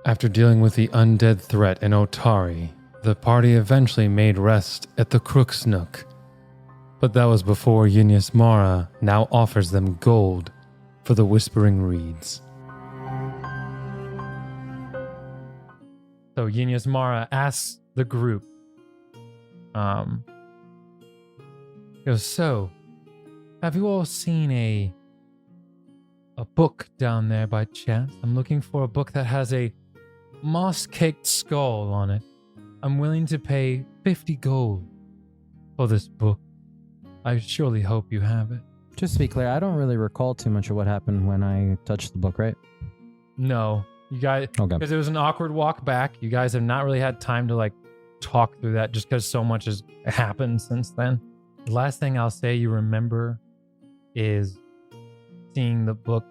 After dealing with the undead threat in Otari, the party eventually made rest at the Crook's Nook. But that was before Yinyasmara now offers them gold for the Whispering Reeds. So Yinyasmara asks the group, goes, so, have you all seen a book down there by chance? I'm looking for a book that has a moss-caked skull on it. I'm willing to pay 50 gold for this book. I surely hope you have it. Just to be clear, I don't really recall too much of what happened when I touched the book, right? No. You guys, because it was an awkward walk back. You guys have not really had time to talk through that just because so much has happened since then. The last thing I'll say you remember is seeing the book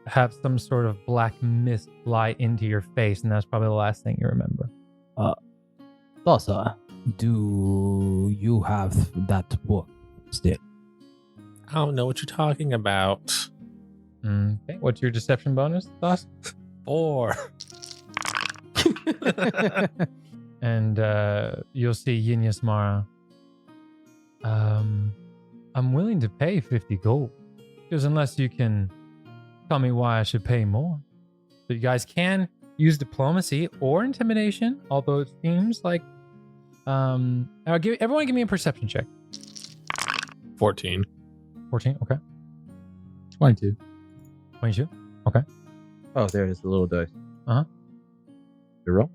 have some sort of black mist fly into your face, and that's probably the last thing you remember. Dosa, do you have that book still? I don't know what you're talking about. Okay, what's your deception bonus, Doss? 4. And you'll see Yinyasmara. I'm willing to pay 50 gold. Because unless you can tell me why I should pay more. So you guys can use diplomacy or intimidation, although it seems like everyone give me a perception check. 14. 14, okay. 22. 22, okay. Oh, there it is, the little dice. Uh-huh. You roll?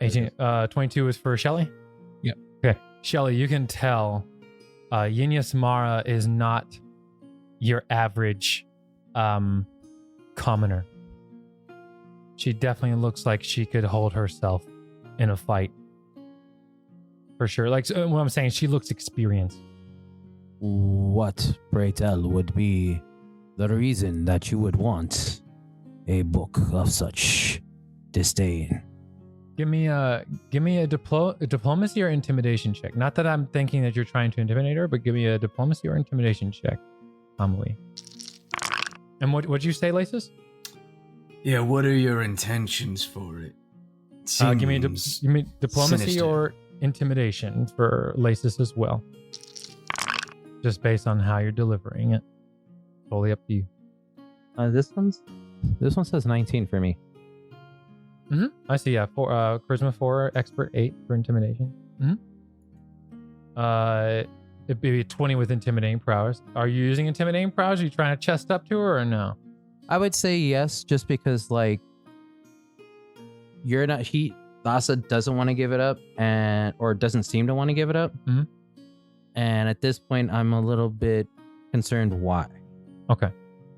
18, 22 is for Shelly? Yep. Okay, Shelly, you can tell Yinyasmara is not your average commoner. She definitely looks like she could hold herself in a fight. For sure. What I'm saying, she looks experienced. What, pray tell, would be the reason that you would want a book of such disdain? Give me a diplomacy or intimidation check. Not that I'm thinking that you're trying to intimidate her, but give me a diplomacy or intimidation check, Amelie. And what'd you say, Laces? Yeah, what are your intentions for it? Give me diplomacy sinister. or intimidation for Laces as well. Just based on how you're delivering it. Totally up to you. This one says 19 for me. Mm-hmm. I see, yeah. Charisma 4, Expert 8 for intimidation. Mm-hmm. It'd be 20 with intimidating prowess. Are you using intimidating prowess? Are you trying to chest up to her or no? I would say yes, just because you're not. Thassa doesn't want to give it up, or doesn't seem to want to give it up. Mm-hmm. And at this point, I'm a little bit concerned why. Okay.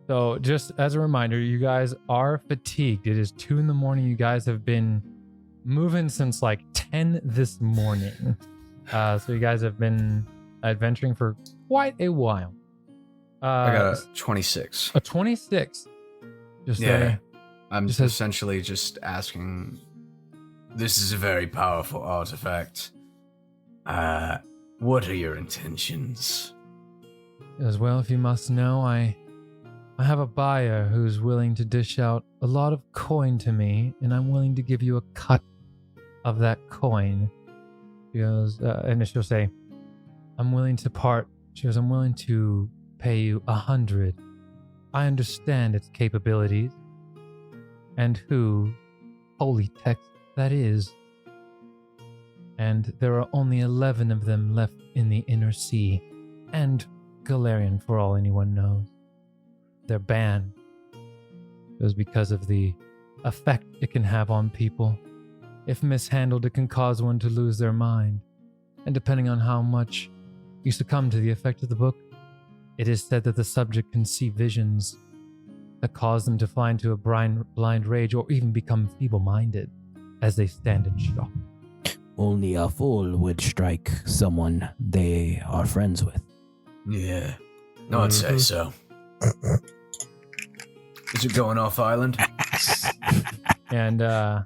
So just as a reminder, you guys are fatigued. It is 2 a.m. You guys have been moving since 10 this morning. So you guys have been adventuring for quite a while. I got a 26. A 26. I'm essentially just asking. This is a very powerful artifact. What are your intentions? As well, if you must know, I have a buyer who's willing to dish out a lot of coin to me, and I'm willing to give you a cut of that coin. She goes, and she'll say, I'm willing to part. She goes, I'm willing to pay you 100. I understand its capabilities and who holy text that is. And there are only 11 of them left in the Inner Sea, and Galarian for all anyone knows. They're banned. It was because of the effect it can have on people. If mishandled, it can cause one to lose their mind. And depending on how much you succumb to the effect of the book, it is said that the subject can see visions that cause them to fly into a blind rage or even become feeble-minded as they stand in shock. Only a fool would strike someone they are friends with. Yeah, I'd say so. Is it going off island? And I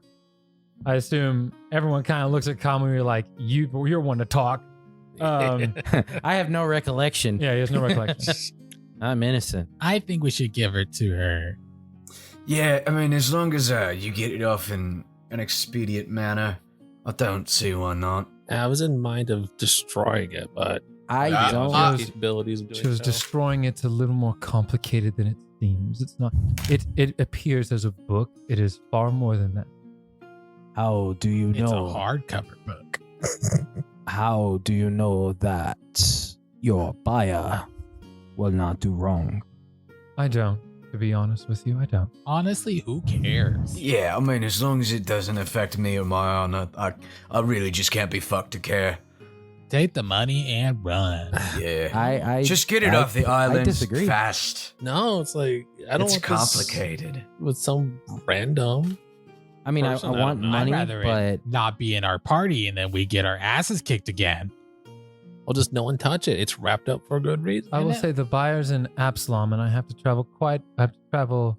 assume everyone kind of looks at Kamu like, you're one to talk. I have no recollection. Yeah, he has no recollection. I'm innocent. I think we should give her to her. Yeah, I mean, as long as you get it off in an expedient manner, I don't see why not. I was in mind of destroying it, but I don't don't. have the capabilities of doing She was so. destroying it's a little more complicated than it seems. It's not. It appears as a book. It is far more than that. How do you It's a know? hardcover book. How do you know that your buyer will not do wrong? I don't. To be honest with you, I don't. Honestly, who cares? Yeah, I mean, as long as it doesn't affect me or my honor, I really just can't be fucked to care. Take the money and run. Yeah. I just get it off the island I disagree. fast. No, it's like I don't It's want complicated. this with some random. I mean, I person, I want don't know. money, I'd rather but it not be in our party and then we get our asses kicked again. Well, just no one touch it. It's wrapped up for a good reason. I will say the buyer's in Absalom, and I have to travel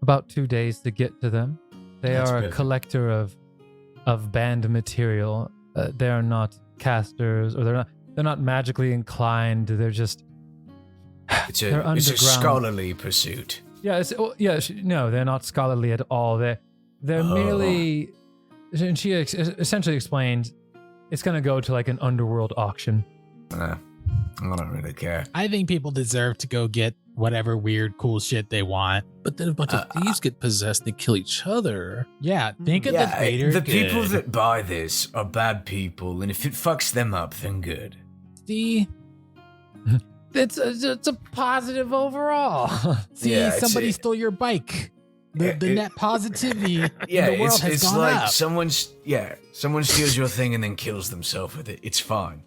about 2 days to get to them. They That's are a good. collector of banned material. They are not casters, or they're not magically inclined. They're just It's They're a underground. scholarly pursuit. no, they're not scholarly at all. They're merely, and she essentially explained, it's gonna go to like an underworld auction. I don't really care. I think people deserve to go get whatever weird, cool shit they want. But then a bunch of thieves get possessed and kill each other. Yeah, think of Yeah, the greater the good. people that buy this are bad people, and if it fucks them up, then good. See, It's a positive overall. see, Yeah, it's somebody a- stole your bike. Yeah, The it- net positivity Yeah, in the world has it's gone like up. someone steals your thing and then kills themselves with it. It's fine.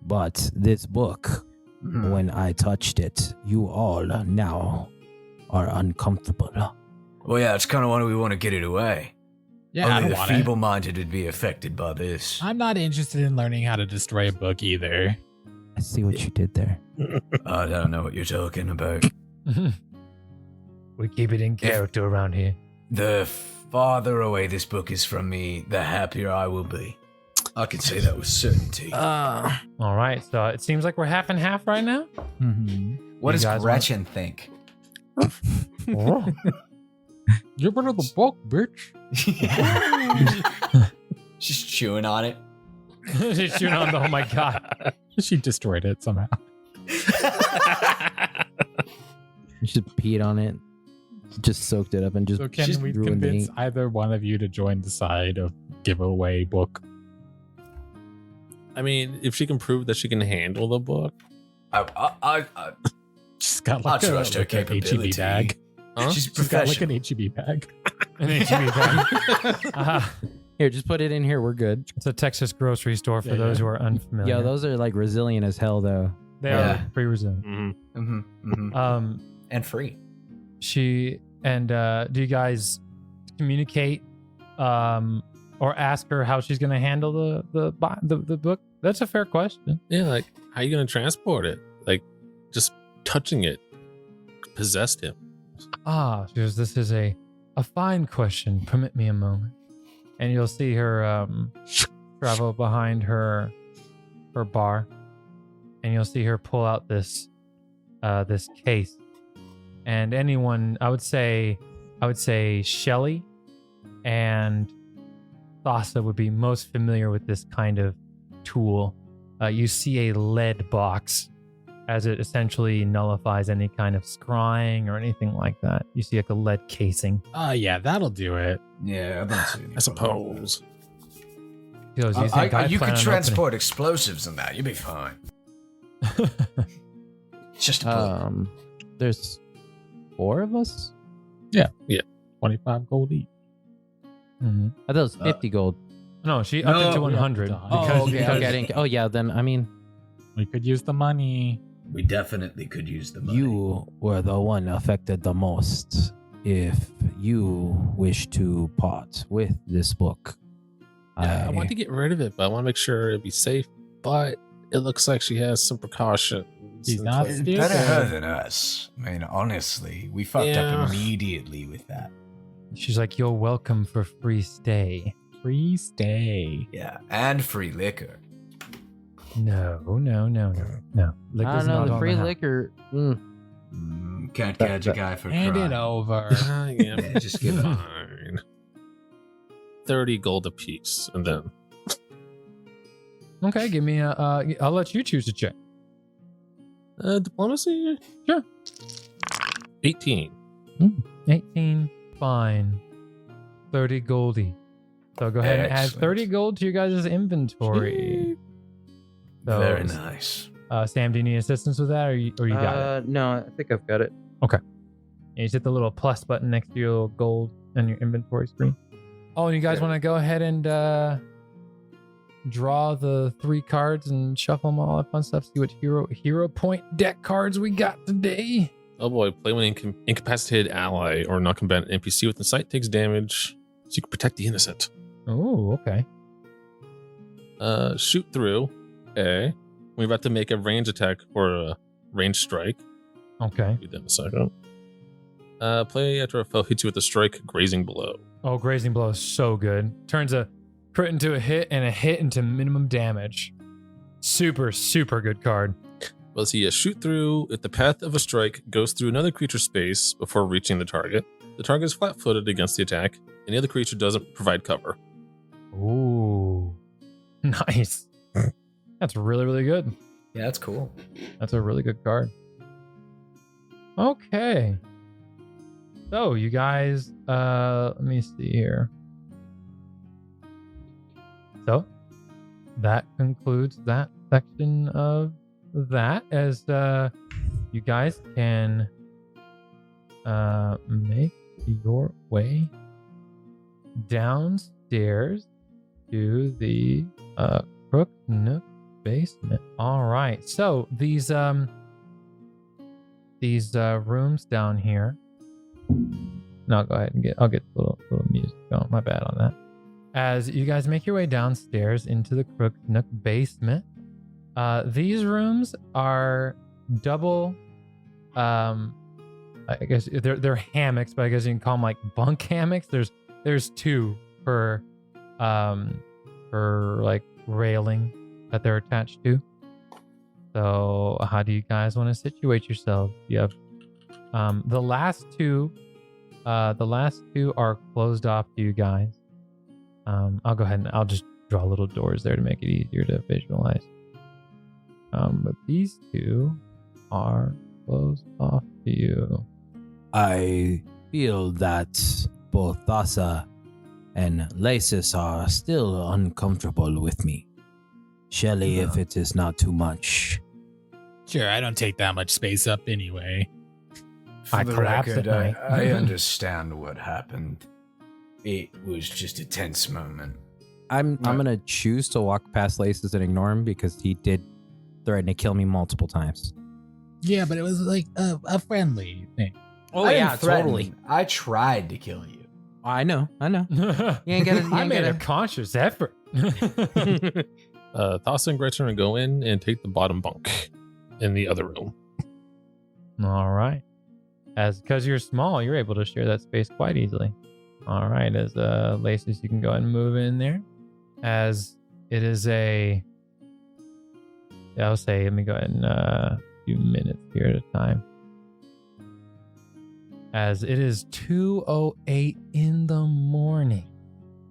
but this book, Mhm. when I touched it, you all now are uncomfortable. Well, yeah, it's kind of why we want to get it away. Yeah, I Only don't the want it. feeble-minded would be affected by this. I'm not interested in learning how to destroy a book either. I see what you did there. I don't know what you're talking about. We keep it in character around here. The farther away this book is from me, the happier I will be. I can say that with certainty. All right, so it seems like we're half and half right now. Mm-hmm. What you does guys Gretchen think? Get rid of the book, bitch. She's chewing on it. She's shooting on the. Oh my god! She destroyed it somehow. You should peed on it. Just soaked it up and just So can just we ruined the convince ink. either one of you to join the side of giveaway book? I mean, if she can prove that she can handle the book, I She's got I like trust her an capability. HEB bag. huh? She's She's got like an professional. HEB bag. An HEB bag. Here, just put it in here. We're good. It's a Texas grocery store for Yeah, those yeah. who are unfamiliar. Yo, those are like resilient as hell, though. they Yeah. are pretty resilient. Mhm. And free. She and do you guys communicate or ask her how she's going to handle the book? That's a fair question. Yeah, like how you gonna transport it? Like just touching it possessed him. She goes, this is a fine question. Permit me a moment. And you'll see her travel behind her bar, and you'll see her pull out this case. And anyone, I would say Shelly and Thassa would be most familiar with this kind of tool. You see a lead box, as it essentially nullifies any kind of scrying or anything like that. You see like a lead casing. Yeah, that'll do it. Yeah, I don't see any I suppose. He goes, you think I you plan could on transport explosives in that. You'd be fine. It's just a book. There's 4 of us. 25 gold each. Mhm. I thought it was 50 gold. No, she upped it to No, 100. yeah. Oh, because- okay. because- Okay, I didn't. Oh, yeah. Then I mean, We could use the money. We definitely could use the money. you were the one affected the most. If you wish to part with this book, Yeah, I want to get rid of it, but I want to make sure it'd be safe. But it looks like she has some precautions. She's in not place. stupid. Better her than us. I mean, honestly, we fucked Yeah. up immediately with that. She's like, you're welcome for free stay. Free stay. Yeah, and free liquor. No. I Liquor's don't know. not The on free house. liquor. Can't catch a guy for Hand crime. it over. Yeah, just give it up. Fine. 30 gold apiece, and then Okay, give me a. I'll let you choose a check. diplomacy. Sure. 18. 18, fine. 30 goldie. So go ahead and add Excellent. 30 gold to your guys' inventory. So, Very nice. Sam, do you need assistance with that, or you got it? No, I think I've got it. You just hit the little plus button next to your little gold on your inventory screen. Oh, and you guys Yeah. want to go ahead and draw the 3 cards and shuffle them, all that fun stuff. See what hero point deck cards we got today. Oh boy, play when incapacitated ally or non-combatant NPC within sight takes damage, so you can protect the innocent. Oh, okay. Shoot through. Okay. We're about to make a range attack or a range strike. Okay. Do that in a second. Play after a foe hits you with a strike, grazing blow. Oh, grazing blow is so good. Turns a crit into a hit and a hit into minimum damage. Super, super good card. Well, see, shoot through if the path of a strike goes through another creature's space before reaching the target. The target is flat-footed against the attack, and the other creature doesn't provide cover. Ooh. Nice. That's really, really good. Yeah, that's cool. That's a really good card. Okay. So, you guys, let me see here. So, that concludes that section of that, as you guys can make your way downstairs to the Crook Nook basement. All right. So these rooms down here. No, go ahead and I'll get a little music going. My bad on that. As you guys make your way downstairs into the Crook Nook basement, these rooms are double. I guess they're hammocks, but I guess you can call them like bunk hammocks. There's 2 per like railing that they're attached to. So how do you guys want to situate yourselves? You have the last two are closed off to you guys. I'll go ahead and I'll just draw little doors there to make it easier to visualize. But these 2 are closed off to you. I feel that both Thassa and Lysis are still uncomfortable with me. Shelly, if it is not too much. Sure, I don't take that much space up anyway. For I the collapse record, at night. I understand what happened. It was just a tense moment. I'm gonna choose to walk past Lysis and ignore him because he did threaten to kill me multiple times. Yeah, but it was like a friendly thing. Oh I didn't threaten. I tried to kill you. I know. You ain't gotta, I made a conscious effort. Thassa and Gretchen are going to go in and take the bottom bunk in the other room. All right. Because you're small, you're able to share that space quite easily. All right. As Lysis, you can go ahead and move in there. As it is I'll say, let me go ahead and a few minutes here at a time. As it is 2:08 in the morning,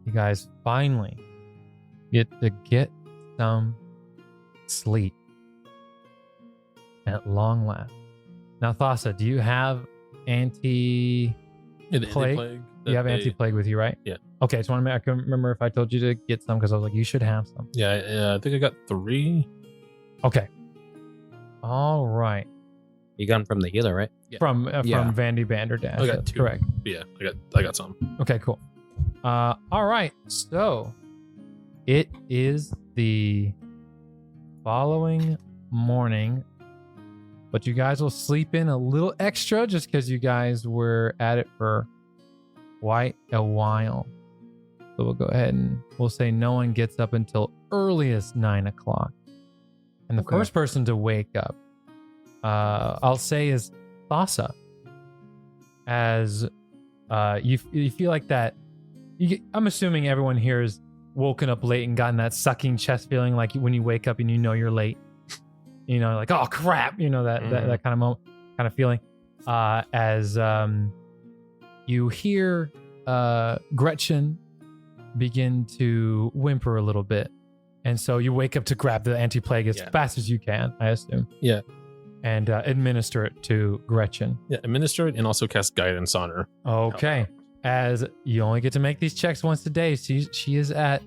you guys finally get to get some sleep at long last. Now, Thassa, do you have anti-plague? You have anti-plague with you, right? Yeah. Okay, just want to make, I can remember if I told you to get some because I was like, you should have some. Yeah, I think I got 3. Okay. All right. You got him from the healer, right? Yeah. From Yeah. Vandy Vanderdash. I got That's 2. correct. Yeah, I got some. Okay, cool. All right. So it is the following morning, but you guys will sleep in a little extra just because you guys were at it for quite a while. So we'll go ahead and we'll say no one gets up until earliest 9 o'clock. And the first person to wake up, I'll say, is Thassa. As you feel like that, I'm assuming everyone here has woken up late and gotten that sucking chest feeling, like when you wake up and you know you're late. You know, like, oh crap, you know, that kind of moment, kind of feeling. as you hear Gretchen begin to whimper a little bit. And so you wake up to grab the anti-plague as fast as you can, I assume. Yeah. And administer it to Gretchen. Yeah, administer it and also cast guidance on her. Okay. As you only get to make these checks once a day. She is at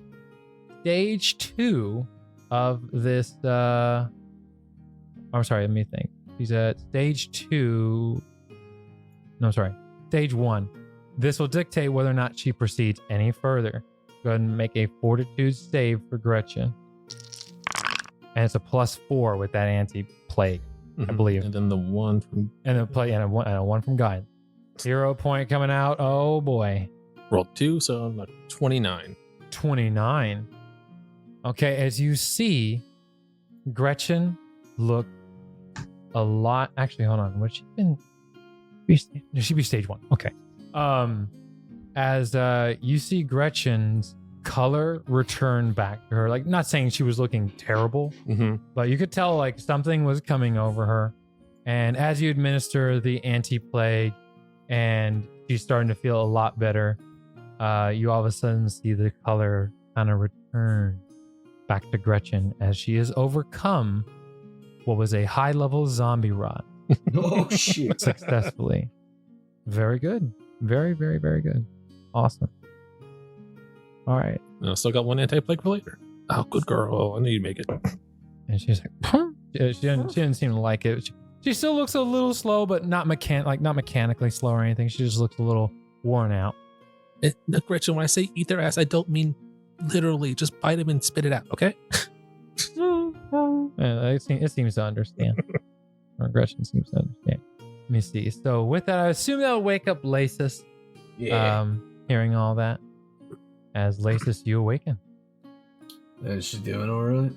stage 2 of this. I'm sorry, let me think. She's at stage 2. No, sorry. Stage 1. This will dictate whether or not she proceeds any further. Go ahead and make a fortitude save for Gretchen. And it's a +4 with that anti-plague, I believe. And then the one from... And a one from guide. 0 point coming out. Oh boy. Rolled 2, so I'm like 29. 29. Okay, as you see, Gretchen look a lot... Actually, hold on. Would she been... She'd be stage 1. Okay. As you see Gretchen's color return back to her, like, not saying she was looking terrible, but you could tell like something was coming over her. And as you administer the anti-plague and she's starting to feel a lot better, you all of a sudden see the color kind of return back to Gretchen as she has overcome what was a high-level zombie rot. Oh shit! Successfully. Very good. Very, very, very good. Awesome. All right. And I still got one anti-plague for later. Oh, good girl. I knew you'd make it. And she's like, she didn't seem to like it. She still looks a little slow, but not mechanically slow or anything. She just looks a little worn out. No, Gretchen, when I say eat their ass, I don't mean literally. Just bite them and spit it out, okay? It seems to understand. Or Gretchen seems to understand. Let me see. So with that, I assume that'll wake up Lasis. Yeah. Hearing all that. As Lasis, you awaken. Is she doing all right?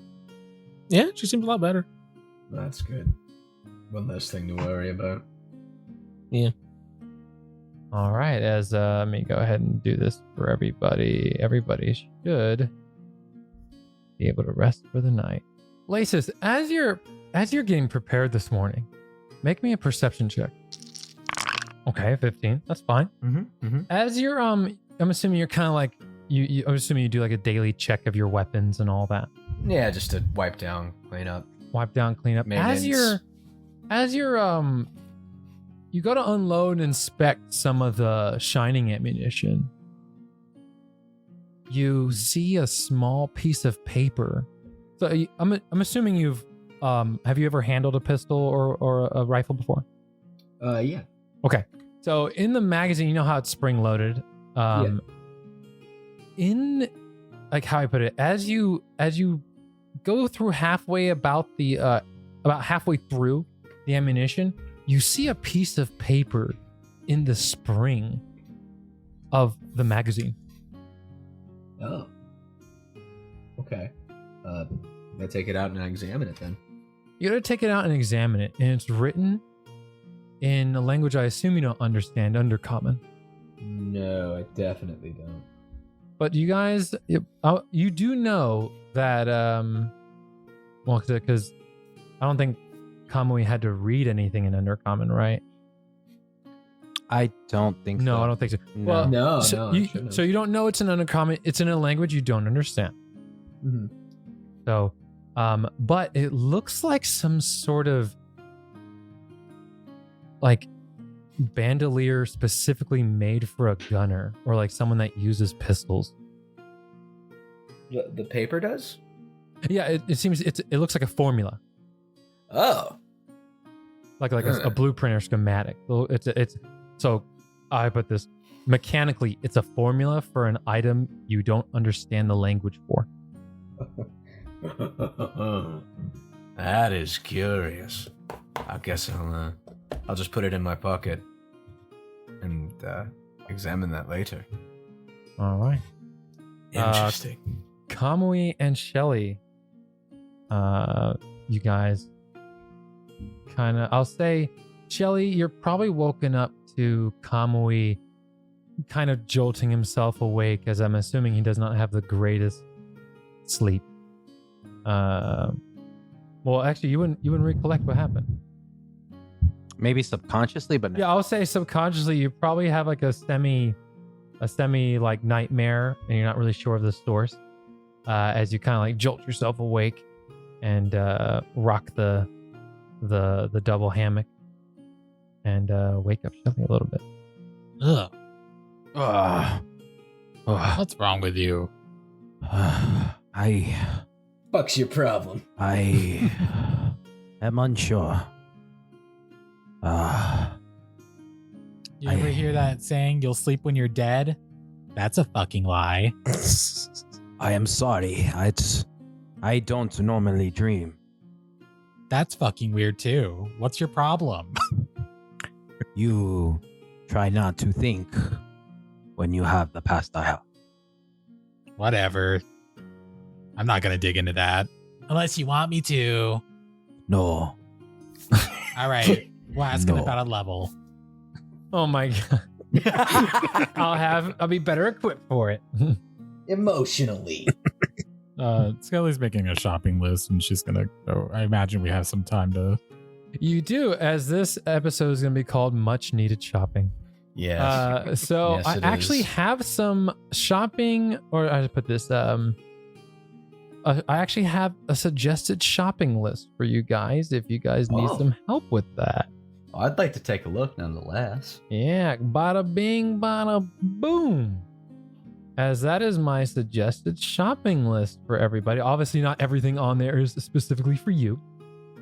Yeah, she seems a lot better. That's good. One less thing to worry about. Yeah. All right. As let me go ahead and do this for everybody. Everybody should be able to rest for the night. Lasis, as you're getting prepared this morning, make me a perception check. Okay, 15. That's fine. As you're I'm assuming you're kind of like I'm assuming you do like a daily check of your weapons and all that. Yeah, just to wipe down, clean up. Wipe down, clean up. As you're you go to unload and inspect some of the shining ammunition. You see a small piece of paper. So I'm assuming you've have you ever handled a pistol or a rifle before? Yeah. Okay. So in the magazine, you know how it's spring loaded. Yeah. In like how I put it, as you go through halfway about halfway through the ammunition, you see a piece of paper in the spring of the magazine. Oh. Okay. I take it out and I examine it then. You gotta take it out and examine it, and it's written in a language I assume you don't understand, Undercommon. No, I definitely don't. But you guys, you do know that, well, because I don't think Kamui had to read anything in Undercommon, right? I don't think so. No, I don't think so. No. Well, No, so I shouldn't have. you don't know it's an Undercommon. It's in a language you don't understand. Mhm. So, but it looks like some sort of like bandolier specifically made for a gunner or like someone that uses pistols. The paper does? Yeah, it seems it looks like a formula, Oh. like a blueprint or schematic. It's so I put this mechanically. It's a formula for an item you don't understand the language for. That is curious. I guess I'll just put it in my pocket and examine that later. All right. Interesting. Kamui and Shelly, you guys kind of, I'll say, Shelly, you're probably woken up to Kamui kind of jolting himself awake, as I'm assuming he does not have the greatest sleep. Well, actually, you wouldn't recollect what happened. Maybe subconsciously, but Yeah, I'll say subconsciously you probably have like a semi like nightmare, and you're not really sure of the source. As you kind of like jolt yourself awake and rock the double hammock and wake up Shelly a little bit. Ugh. Ugh. Ugh. What's wrong with you? Fuck's your problem? I am unsure. You ever hear that saying, you'll sleep when you're dead? That's a fucking lie. I am sorry. I don't normally dream. That's fucking weird too. What's your problem? You try not to think when you have the past I have. Whatever. I'm not gonna dig into that. Unless you want me to. No. All right. We're asking No. about a level. Oh my god. I'll be better equipped for it. Emotionally. Skelly's making a shopping list and she's gonna go. I imagine we have some time to. You do, as this episode is going to be called Much Needed Shopping. Yeah. So Yes, I it actually is. have some shopping, or I should put this, I actually have a suggested shopping list for you guys if you guys need Oh. some help with that. I'd like to take a look nonetheless. Yeah, bada bing, bada boom. As that is my suggested shopping list for everybody. Obviously, not everything on there is specifically for you.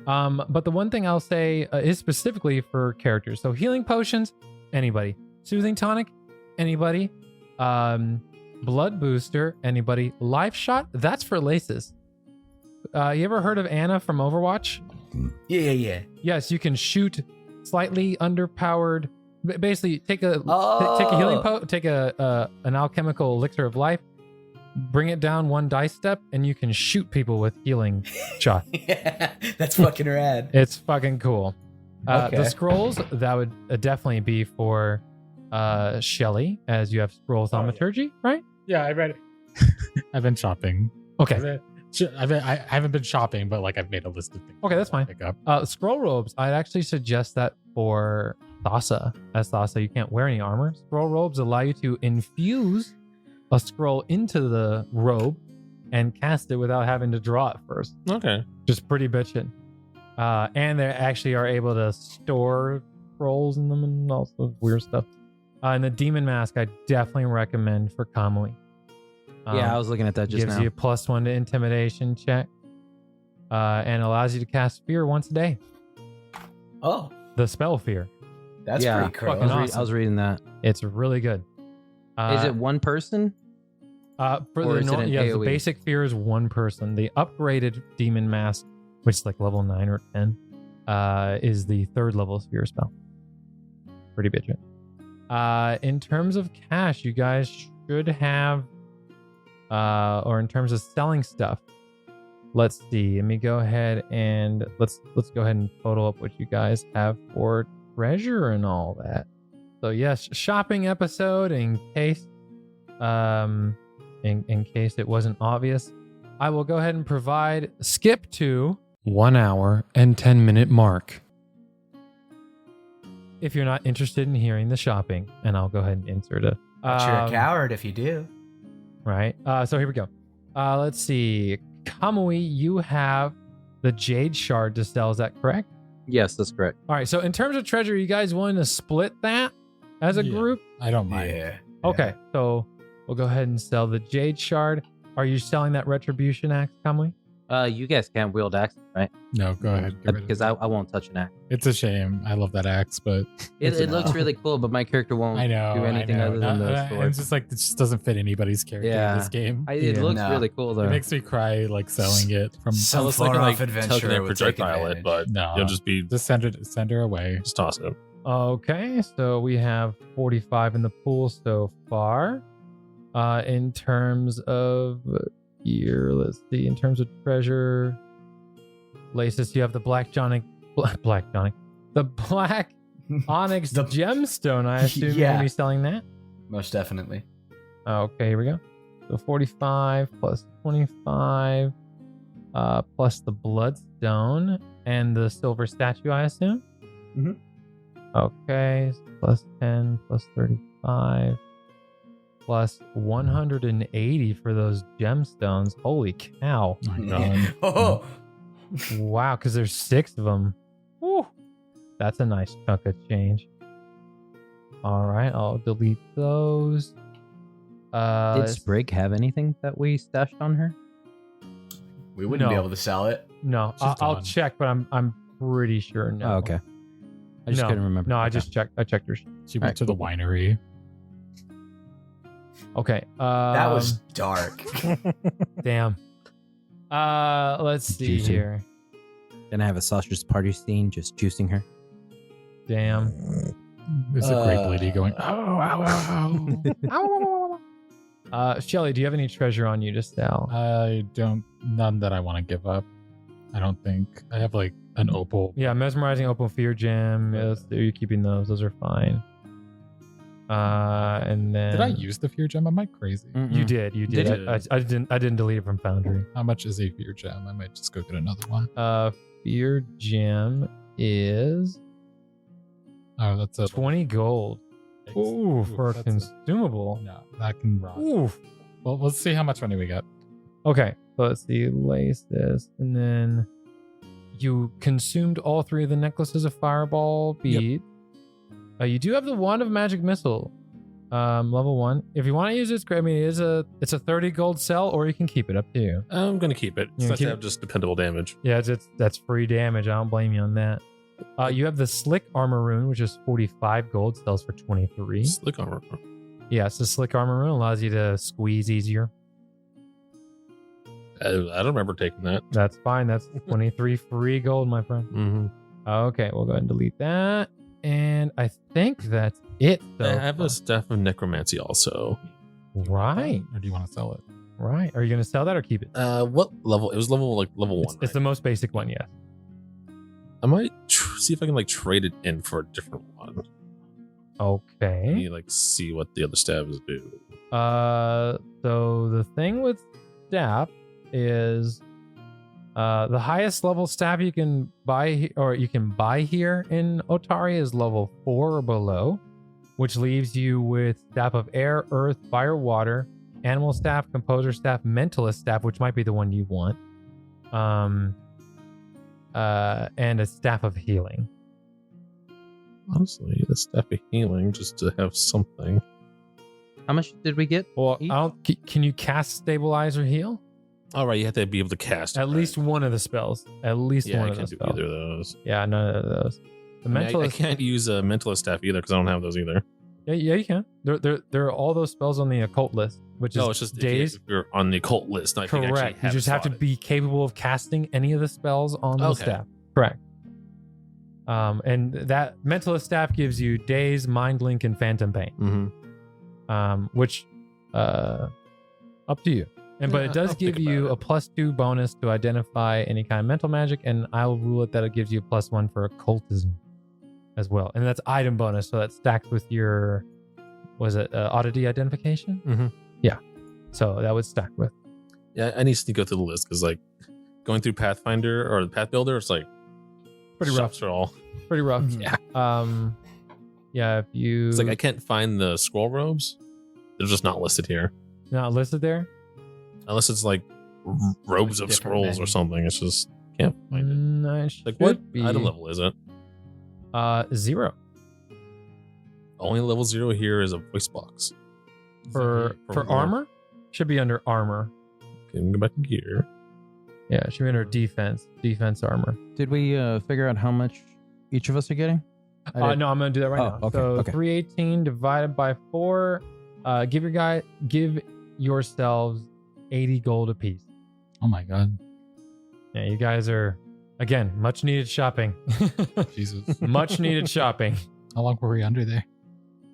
But the one thing I'll say is specifically for characters. So healing potions, anybody. Soothing tonic, anybody. Blood booster, anybody. Life shot, that's for Laces. You ever heard of Anna from Overwatch? Yeah. Yes, you can shoot slightly underpowered. Basically, take a take an alchemical elixir of life, bring it down one dice step, and you can shoot people with healing shot. Yeah, that's fucking rad. It's fucking cool. Okay. The scrolls, that would definitely be for Shelly, as you have scroll thaumaturgy, right? Yeah, I read it. I've been shopping. Okay. I haven't been shopping, but like I've made a list of things. Okay, that's fine. Pick up. Scroll robes, I'd actually suggest that for Thassa. As Thassa, you can't wear any armor. Scroll robes allow you to infuse a scroll into the robe and cast it without having to draw it first. Okay. Just pretty bitchin'. And they actually are able to store scrolls in them and all sorts of weird stuff. And the demon mask, I definitely recommend for Kamui. Yeah, I was looking at that just gives now. you a +1 to intimidation check, and allows you to cast fear once a day. Oh, The spell fear. that's Yeah, pretty cool. fucking I was reading that. It's really good. Is it one person? For or the is it an the AoE? basic fear is one person. The upgraded demon mask, which is like level 9 or 10, is the 3rd level fear spell. Pretty bitchin'. In terms of cash, you guys should have, or in terms of selling stuff, let's see. Let me go ahead and let's go ahead and total up what you guys have for treasure and all that. So yes, shopping episode in case in case it wasn't obvious. I will go ahead and provide skip to 1 hour and 10-minute mark. If you're not interested in hearing the shopping, and I'll go ahead and insert it. But you're a coward if you do. Right. So here we go. Let's see. Kamui, you have the Jade Shard to sell. Is that correct? Yes, that's correct. All right. So in terms of treasure, you guys willing to split that as a Yeah. group? I don't mind. Yeah. Okay. So we'll go ahead and sell the Jade Shard. Are you selling that Retribution Axe, Kamui? You guys can't wield axes, right? No, go ahead. Get rid of Because it. I won't touch an axe. It's a shame. I love that axe, but It looks really cool, but my character won't I know. do anything I know. other than the sword. It's just like it just doesn't fit anybody's character Yeah. in this game. It Yeah. looks No. really cool though. It makes me cry like selling it from. Some was thinking, far-off tugging adventurer that would take projectile it, advantage. but No. you'll just be Just send her away. just toss it. Okay. So we have 45 in the pool so far. In terms of gear, let's see. In terms of treasure, Laces, you have the black Onyx, the black onyx The- gemstone. I assume you're Yeah. gonna be selling that. Most definitely. Okay, here we go. So 45 plus 25, plus the bloodstone and the silver statue, I assume. Mhm. Okay, plus 10, plus 35, plus 180 for those gemstones. Holy cow. Oh my god. Oh, Wow, because there's 6 of them. Woo. That's a nice chunk of change. All right, I'll delete those. Did Sprig have anything that we stashed on her? we wouldn't be No. able to sell it. No, She's I'll gone. check, but I'm pretty sure no. Oh, okay. I just No. couldn't remember. No, I Okay. just checked. I checked her. She went Alright, to the cool. winery. Okay. That was dark. damn. Let's see Juicy. here. Gonna have a sausage party scene, just juicing her. Damn. There's a grape lady going, oh, ow, ow, ow. Shelly, do you have any treasure on you to sell? I don't, none that I want to give up. I don't think. I have like an opal. Yeah, mesmerizing opal fear gem. Yes, you're keeping those. Those are fine. And then Did I use the fear gem? Am I crazy? You did. You did. Did I didn't delete it from Foundry. How much is a fear gem? I might just go get another one. Fear gem is Oh, that's a 20 gold. Ooh, for a that's consumable. no, that can rot. Ooh. Well, let's see how much money we get. Okay, so let's see. Lace this, and then you consumed all 3 of the necklaces of fireball bead. You do have the wand of magic missile, level 1. If you want to use it, it's great. I mean, it's a 30 gold sell, or you can keep it. Up to you. I'm gonna keep it. It's You nice keep to it? have just dependable damage. Yeah, that's free damage. I don't blame you on that. You have the slick armor rune, which is 45 gold, sells for 23. Slick armor. Yeah, so slick armor rune allows you to squeeze easier. I don't remember taking that. That's fine. That's 23 free gold, my friend. Mm-hmm. Okay, we'll go ahead and delete that. And I think that's it. I So have a staff of necromancy also. right, Or do you want to sell it? right. Are you gonna sell that or keep it? What level? It was level 1. It's the most basic one, yes. I might see if I can like trade it in for a different one. Let Okay. me like see what the other stabs do. So the thing with staff is, the highest level staff you can buy here in Otari is level 4 or below, which leaves you with staff of air, earth, fire, water, animal staff, composer staff, mentalist staff, which might be the one you want, and a staff of healing. Honestly, the staff of healing just to have something. How much did we get? Well, Each? can you cast stabilize or heal? All right, you have to be able to cast. At right? least one of the spells. At least Yeah, one I of the can't do spells. either of those. Yeah, none of those. The I mean, I mentalist. can't use a mentalist staff either because I don't have those either. Yeah, you can. There are all those spells on the occult list, which is No, it's just days. if you're on the occult list. I think Correct. You just have to be capable of casting any of the spells on the Okay. staff. Correct. And that mentalist staff gives you days, mind link, and phantom pain. Mm-hmm. Which, up to you. But it does I'll give think you about a +2 bonus to identify any kind of mental magic, and I'll rule it that it gives you a +1 for occultism as well. And that's item bonus, so that stacks with your, oddity identification? Mm-hmm. Yeah. So that would stack with. Yeah, I need to go through the list because like going through Pathfinder or the Path Builder, it's like Pretty rough. shops are all. Pretty rough. Yeah. Yeah, if you It's like I can't find the scroll robes. They're just not listed here. not listed there, Unless it's like robes Like of different scrolls menu. or something. It's just can't find it. I Like should what be item level is it? 0 Only level 0 here is a voice box. for From what? armor. Should be under armor. Can go back to gear. Yeah, it should be under defense armor. Did we figure out how much each of us are getting? I did- No, I'm gonna do that right Oh, now. okay, So okay. 318 divided by 4. Give yourselves 80 gold apiece. Oh my god. Yeah, you guys are again much needed shopping. Jesus. Much needed shopping. How long were we under there?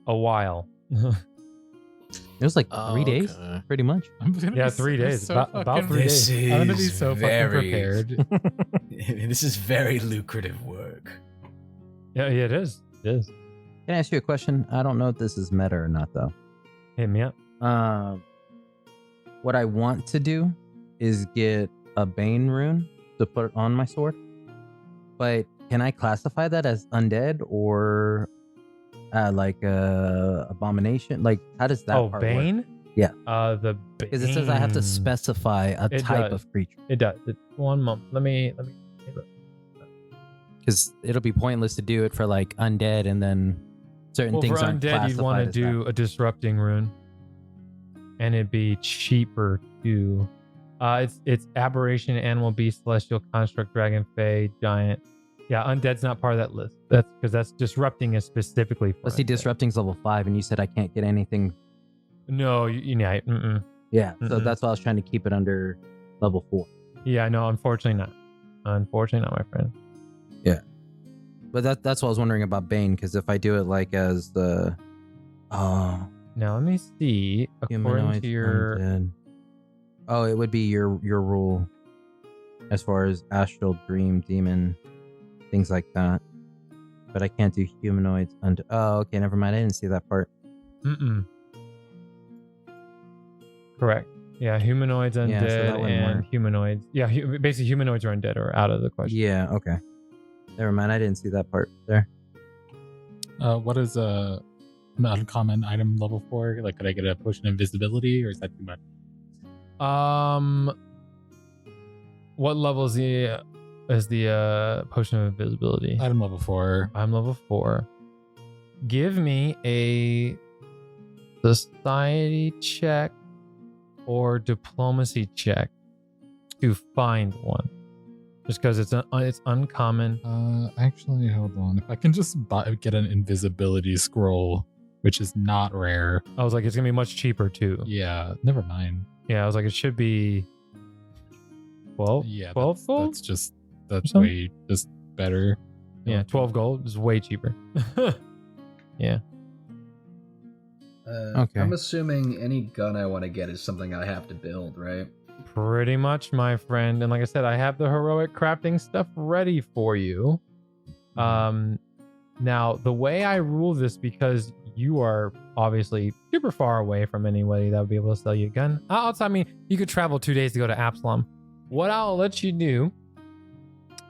A while. It was like Oh, 3 days, okay. pretty much. I'm gonna Yeah, be 3 so- days. so About fucking- 3 days. This I'm gonna be is so fucking prepared. This is very lucrative work. Yeah, it is. It is. Can I ask you a question? I don't know if this is meta or not, though. Hit me up. What I want to do is get a Bane rune to put on my sword, but can I classify that as undead or like abomination? Like, how does that part Bane? work? Yeah. The Bane. Because it says I have to specify a type of creature. It does. One moment. Let me look. Because it'll be pointless to do it for like undead and then certain things for aren't undead, classified you'd want to as do that. a disrupting rune, and it'd be cheaper too. It's aberration, animal, beast, celestial, construct, dragon, fey, giant. Yeah, undead's not part of that list. That's because that's disrupting is specifically for. Let's see, undead. disrupting's level 5, and you said I can't get anything. No, yeah, Yeah, so Mm-mm. that's why I was trying to keep it under level 4. yeah, no, unfortunately not. Unfortunately not, my friend. But that's what I was wondering about Bane, because if I do it like as the Now let me see. According humanoid, to your, undead. Oh, it would be your rule as far as astral, dream, demon, things like that. But I can't do humanoids. Oh, okay, never mind. I didn't see that part. correct. Yeah, humanoids, undead, Yeah, so that wouldn't and work. humanoids. Yeah, basically humanoids or undead are out of the question. Yeah, okay. Never mind. I didn't see that part there. What is an uncommon item level 4? Like, could I get a potion of invisibility, or is that too much? What level is the potion of invisibility? Item level 4. I'm level 4. Give me a society check or diplomacy check to find one. Just because it's uncommon. Actually, hold on. If I can just get an invisibility scroll, which is not rare. I was like, it's gonna be much cheaper too. Yeah, never mind. Yeah, I was like, it should be 12. Yeah, 12 gold. that's Something? way just better. Yeah, 12 gold is way cheaper. Yeah. Okay. I'm assuming any gun I want to get is something I have to build, right? Pretty much, my friend. And like I said, I have the heroic crafting stuff ready for you. Now, the way I rule this, because you are obviously super far away from anybody that would be able to sell you a gun. I mean, you could travel 2 days to go to Absalom. What I'll let you do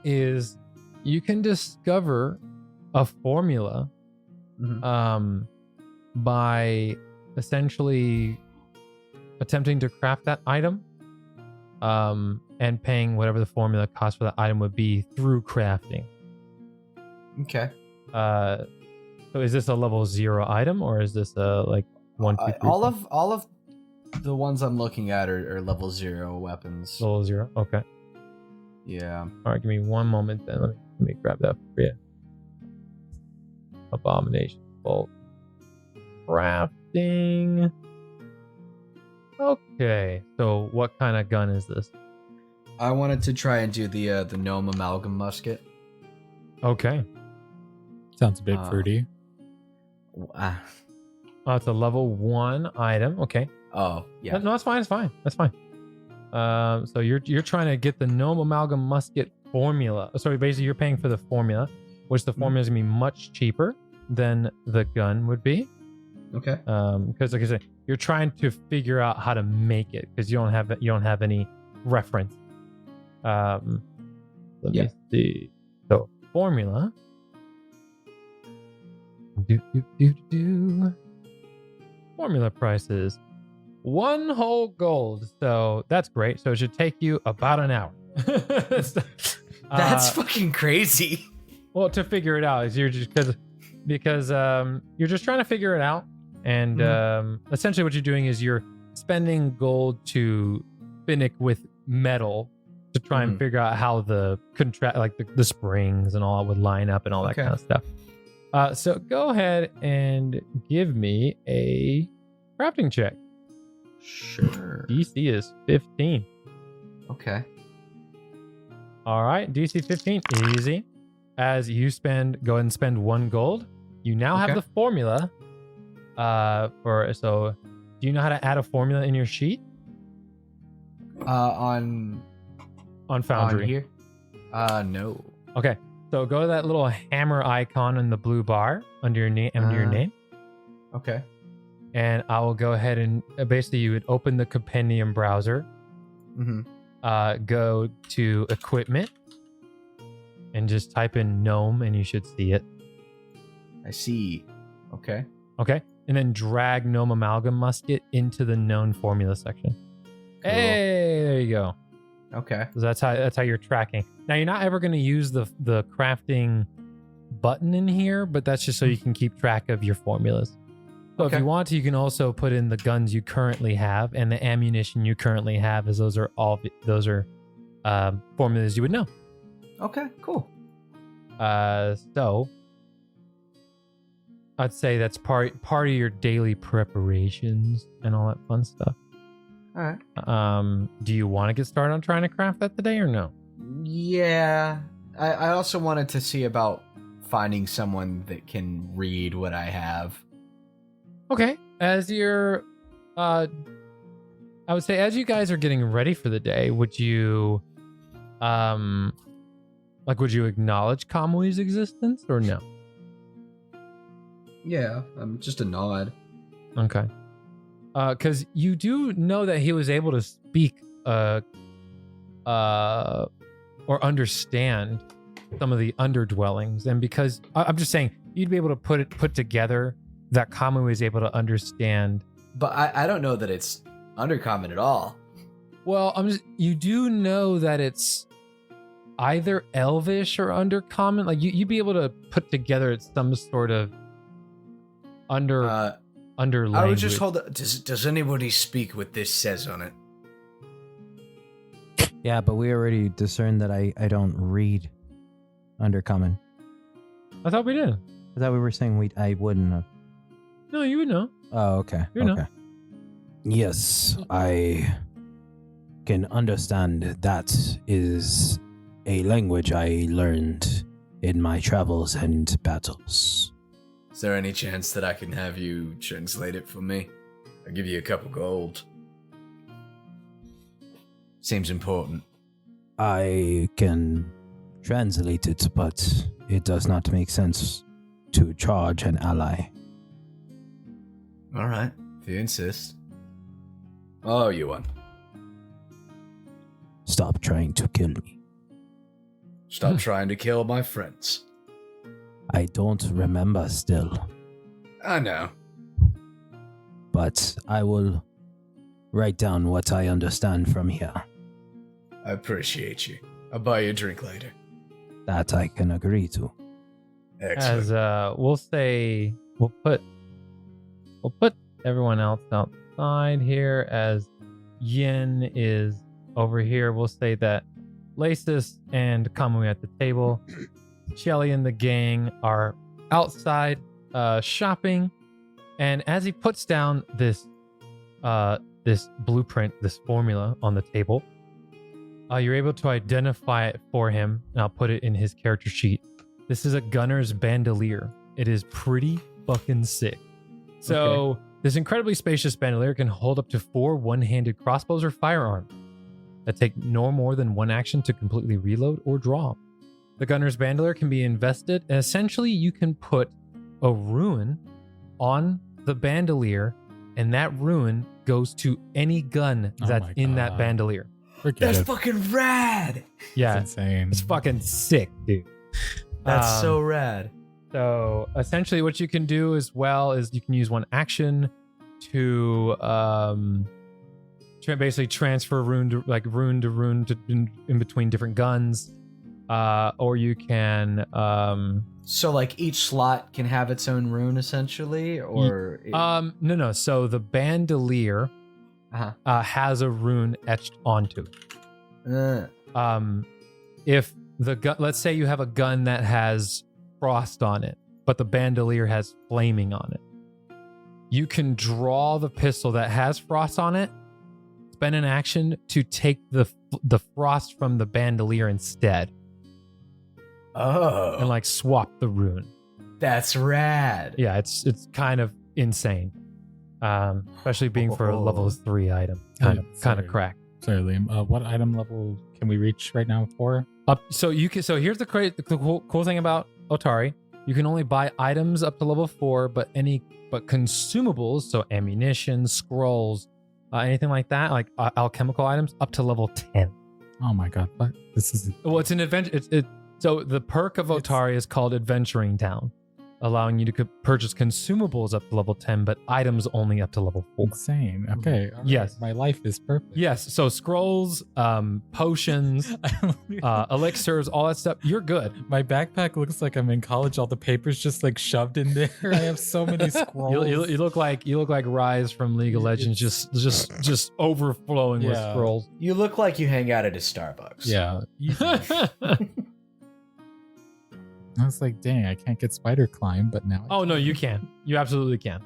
is you can discover a formula by essentially attempting to craft that item and paying whatever the formula cost for that item would be through crafting. Okay. So is this a level 0 item, or is this a like 1, 2, 3? All of the ones I'm looking at are level 0 weapons. Level 0. Okay. Yeah. All right. Give me one moment then. Let me grab that for you. Abomination bolt crafting. Okay. So what kind of gun is this? I wanted to try and do the gnome amalgam musket. Okay. Sounds a bit fruity. Ah. Oh, it's a level 1 item. Okay. Oh, yeah. No, that's fine. It's fine. That's fine. So you're trying to get the gnome amalgam musket formula. So basically, you're paying for the formula, which the formula is gonna be much cheaper than the gun would be. Okay. Because like I said, you're trying to figure out how to make it because you don't have any reference. Let me see. So formula. Formula prices 1 whole gold. So that's great. So it should take you about an hour. That's fucking crazy. Well, to figure it out is you're just because you're just trying to figure it out, and essentially what you're doing is you're spending gold to finick with metal to try and figure out how the contract, like the springs and all that would line up and all that kind of stuff. So go ahead and give me a crafting check. Sure. DC is 15. Okay. All right, DC 15, easy. As you go ahead and spend 1 gold. You now have the formula. So do you know how to add a formula in your sheet? On Foundry. On here? No. Okay. So go to that little hammer icon in the blue bar under your name. Okay. And I will go ahead and basically you would open the compendium browser. Go to equipment. and just type in gnome and you should see it. I see. Okay. Okay. And then drag gnome amalgam musket into the known formula section. Cool. Hey, there you go. Okay. So that's how you're tracking. Now you're not ever going to use the crafting button in here, but that's just so you can keep track of your formulas. So if you want to, you can also put in the guns you currently have and the ammunition you currently have, as those are formulas you would know. Okay, cool. So I'd say that's part of your daily preparations and all that fun stuff. All right. Do you want to get started on trying to craft that today or no? Yeah. I also wanted to see about finding someone that can read what I have. Okay. As you're, I would say as you guys are getting ready for the day, would you, would you acknowledge Kamui's existence or no? Yeah, just a nod. Okay. Because you do know that he was able to speak, or understand some of the underdwellings, and because I'm just saying you'd be able to put together that Kamui is able to understand. But I don't know that it's undercommon at all. Well, you do know that it's either Elvish or undercommon. Like you'd be able to put together some sort of under language. I would just hold. Does anybody speak what this says on it? Yeah, but we already discerned that I don't read undercommon. I thought we did. I thought we were saying I wouldn't have. No, you would know. Oh, okay. You know. Yes, I can understand. That is a language I learned in my travels and battles. Is there any chance that I can have you translate it for me? I'll give you a couple gold. Seems important. I can translate it, but it does not make sense to charge an ally. All right, if you insist. I'll owe you one. Stop trying to kill me. Stop trying to kill my friends. I don't remember still, I know. but I will write down what I understand from here. I appreciate you. I'll buy you a drink later. That I can agree to. Excellent. As we'll say, we'll put everyone else outside here. As Yin is over here, we'll say that Lasis and Kamui at the table. Shelly and the gang are outside shopping, and as he puts down this blueprint, this formula on the table, you're able to identify it for him, and I'll put it in his character sheet. This is a gunner's bandolier. It is pretty fucking sick. So this incredibly spacious bandolier can hold up to 4 one-handed crossbows or firearms that take no more than 1 action to completely reload or draw. The gunner's bandolier can be invested, and essentially you can put a rune on the bandolier, and that rune goes to any gun that's in that bandolier. Forget it. Fucking rad. Yeah, It's insane. it's fucking sick, dude. That's so rad. So essentially what you can do as well is you can use 1 action to basically transfer rune to rune in between different guns. Or you can So like each slot can have its own rune essentially, or no. So the bandolier has a rune etched onto it. If the gun, let's say you have a gun that has frost on it, but the bandolier has flaming on it, you can draw the pistol that has frost on it, spend an action to take the frost from the bandolier instead. Oh, And like swap the rune. that's rad. Yeah, it's kind of insane. Especially being for a level 3 item. Kind of crack. Sorry, Liam. What item level can we reach right now for? So here's the cool thing about Otari. You can only buy items up to level 4, but consumables, so ammunition, scrolls, anything like that, like alchemical items, up to level 10. Oh my god! What? This is Well, it's an adventure. So the perk of Otari is called Adventuring Town, allowing you to purchase consumables up to level 10, but items only up to level 4. Insane. Okay. all right. Yes. My life is perfect. Yes, so scrolls, potions, elixirs, all that stuff, you're good. My backpack looks like I'm in college. All the papers just like shoved in there. I have so many scrolls. You look like Rise from League of Legends, just overflowing with Yeah. scrolls. You look like you hang out at a Starbucks. Yeah. I was like, dang, I can't get spider climb, but now. Oh no, you can. You absolutely can.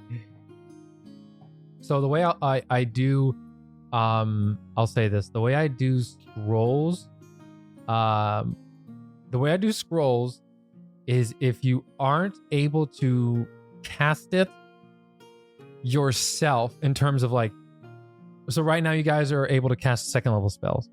So the way I do, I'll say this: the way I do scrolls, is if you aren't able to cast it yourself, in terms of like, so right now you guys are able to cast second level spells.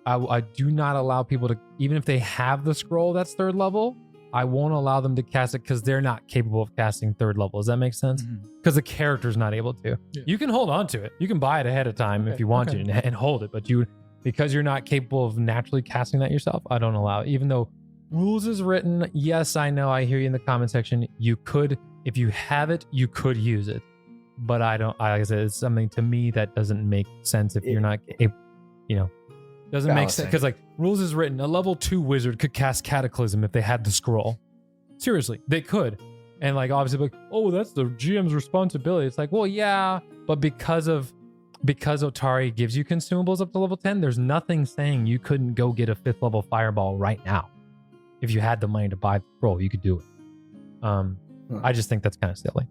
I do not allow people to, even if they have the scroll that's third level, I won't allow them to cast it because they're not capable of casting third level. Does that make sense? Because the character's not able to. Yeah. You can hold on to it. You can buy it ahead of time if you want to and hold it. But because you're not capable of naturally casting that yourself, I don't allow it. Even though rules is written, yes, I know, I hear you in the comment section. You could, if you have it, you could use it. But I don't, like I said, it's something to me that doesn't make sense if you're not able, doesn't make sense. Because like rules is written, a level 2 wizard could cast Cataclysm if they had the scroll. Seriously, they could. And like obviously like, oh, that's the GM's responsibility. It's like, well, yeah, but because Otari gives you consumables up to level 10, there's nothing saying you couldn't go get a 5th level fireball right now. If you had the money to buy the scroll, you could do it. I just think that's kind of silly.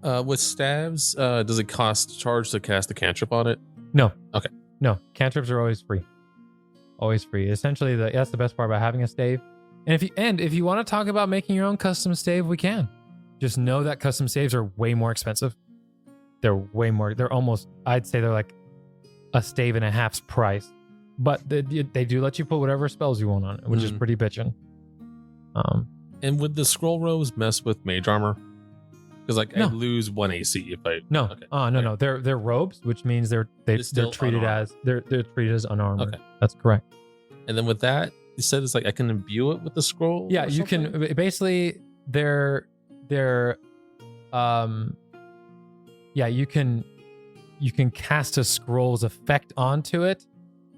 So with staves, does it cost charge to cast the cantrip on it? No. Okay. No, cantrips are always free. Always free. Essentially, that's the best part about having a stave. And if you want to talk about making your own custom stave, we can. Just know that custom staves are way more expensive. They're almost, I'd say they're like a stave and a half's price. But they do let you put whatever spells you want on it, which is pretty bitchin'. And would the scroll rows mess with mage armor? Because like No. I lose 1 AC if I No, Okay. no. They're robes, which means they're still treated unarmed. as they're treated as unarmored. Okay. That's correct. And then with that, you said it's like I can imbue it with the scroll. Yeah, or you something? can basically you can cast a scroll's effect onto it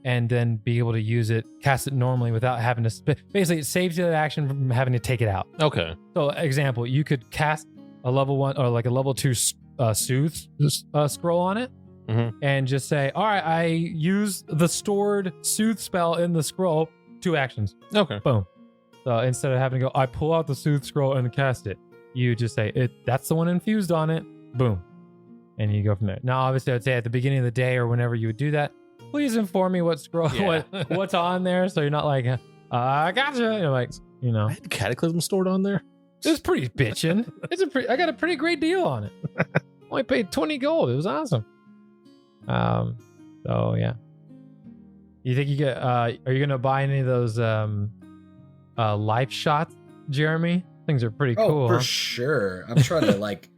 and then be able to use it, cast it normally without having to basically it saves you that action from having to take it out. Okay. So example, you could cast a level 1 or like a level 2 soothe scroll on it. And just say, all right, I use the stored soothe spell in the scroll, 2 actions. Okay. Boom. So instead of having to go, I pull out the soothe scroll and cast it, you just say, that's the one infused on it. Boom. And you go from there. Now, obviously, I'd say at the beginning of the day or whenever you would do that, please inform me what scroll, Yeah. what's on there. So you're not like, I gotcha. You're like, I had Cataclysm stored on there. it's pretty bitchin'. I got a pretty great deal on it. Only paid 20 gold. It was awesome. So yeah. You think you get are you gonna buy any of those life shots, Jeremy? Things are pretty cool. For huh? sure. I'm trying to like